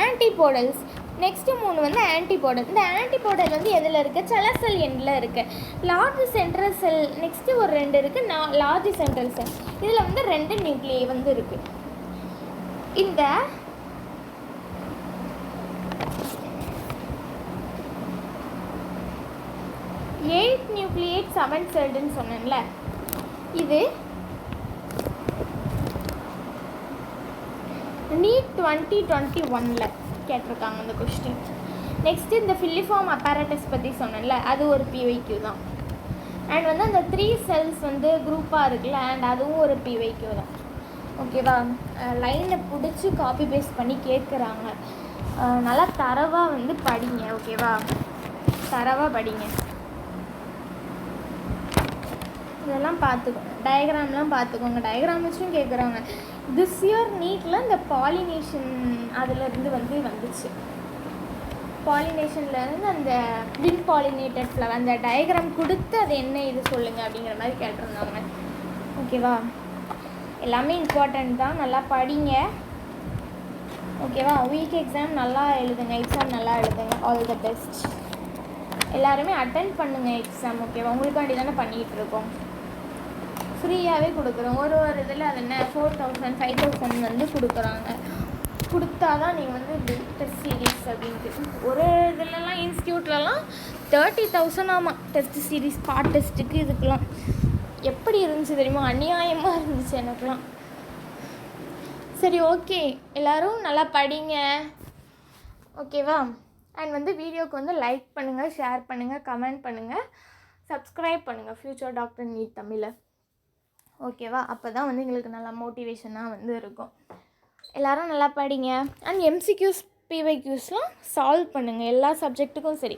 ஆன்டிபோடல்ஸ். நெக்ஸ்ட்டு 3 வந்து ஆன்டிபோடல். இந்த ஆன்டிபோடல் வந்து எதில் இருக்குது? சில செல் எண்டில் இருக்குது. லார்ஜ் சென்ட்ரல் செல் நெக்ஸ்ட்டு ஒரு 2 இருக்குது. லார்ஜ் சென்ட்ரல் செல் இதில் வந்து 2 நியூக்ளியை வந்து இருக்குது. இந்த எயிட் நியூக்ளியேட் 7 செல்டுன்னு சொன்னேன்ல, இது நீட் 2021 கேட்டிருக்காங்க இந்த கொஸ்டின். நெக்ஸ்ட்டு இந்த ஃபில்லிஃபார்ம் அப்பேரட்டஸ் பற்றி சொன்னேன்ல, அது ஒரு பிவைக்யூ தான். அண்ட் வந்து அந்த 3 செல்ஸ் வந்து குரூப்பாக இருக்குல்ல, அண்ட் அதுவும் ஒரு பிவைக்யூ தான். ஓகேவா? லைனை பிடிச்சி காப்பி பேஸ்ட் பண்ணி கேட்குறாங்க. நல்லா தரவாக வந்து படிங்க. ஓகேவா? தரவாக படிங்க. இதெல்லாம் பார்த்துக்கோங்க, டயக்ராம்லாம் பார்த்துக்கோங்க. டயக்ராம் வச்சும் கேட்குறாங்க. திஸ் இயர் நீட்டில் இந்த பாலினேஷன் அதிலேருந்து வந்துச்சு. பாலினேஷன்லேருந்து அந்த வின் பாலினேட்டட் ஃப்ளவர் அந்த டயக்ராம் கொடுத்து அது என்ன இது சொல்லுங்கள் அப்படிங்கிற மாதிரி கேட்டிருந்தாங்க. ஓகேவா? எல்லாமே இம்பார்ட்டண்ட் தான், நல்லா படிங்க. ஓகேவா? வீக் எக்ஸாம் நல்லா எழுதுங்க, எக்ஸாம் நல்லா எழுதுங்க. All the best. எல்லாருமே அட்டென்ட் பண்ணுங்கள் எக்ஸாம். ஓகேவா? உங்களுக்காண்டி தானே பண்ணிகிட்ருக்கோம். ஃப்ரீயாகவே கொடுக்குறோம். ஒரு இதில் அது என்ன 4000 5000 வந்து கொடுக்குறாங்க. கொடுத்தா தான் நீங்கள் வந்து டெஸ்ட் சீரீஸ் அப்படின்ட்டு ஒரு இதிலலாம் இன்ஸ்டியூட்லலாம் 30,000 ஆமாம் டெஸ்ட் சீரீஸ் பார்ட் டெஸ்ட்டுக்கு. இதுக்கெலாம் எப்படி இருந்துச்சு தெரியுமா? அநியாயமாக இருந்துச்சு எனக்குலாம். சரி, ஓகே, எல்லோரும் நல்லா படிங்க. ஓகேவா? அண்ட் வந்து வீடியோவுக்கு வந்து லைக் பண்ணுங்கள், ஷேர் பண்ணுங்கள், கமெண்ட் பண்ணுங்கள், சப்ஸ்கிரைப் பண்ணுங்கள் ஃப்யூச்சர் டாக்டர் நீட் தமிழை. ஓகேவா? அப்போ தான் வந்து எங்களுக்கு நல்லா மோட்டிவேஷனாக வந்து இருக்கும். எல்லோரும் நல்லா படிங்க. அண்ட் எம்சிக்யூஸ் பிவைக்யூஸ்லாம் சால்வ் பண்ணுங்கள் எல்லா சப்ஜெக்ட்டுக்கும். சரி,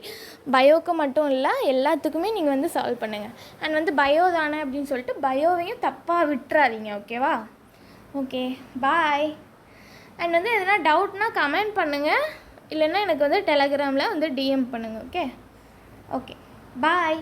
பயோக்கு மட்டும் இல்லை, எல்லாத்துக்குமே நீங்கள் வந்து சால்வ் பண்ணுங்கள். அண்ட் வந்து பயோ தானே அப்படின்னு சொல்லிட்டு பயோவையும் தப்பாக விட்டுறாதீங்க. ஓகேவா? Okay, bye. அண்ட் வந்து எதனா டவுட்னா கமெண்ட் பண்ணுங்கள், இல்லைன்னா எனக்கு வந்து டெலகிராமில் வந்து டிஎம் பண்ணுங்கள். ஓகே, ஓகே, பாய்.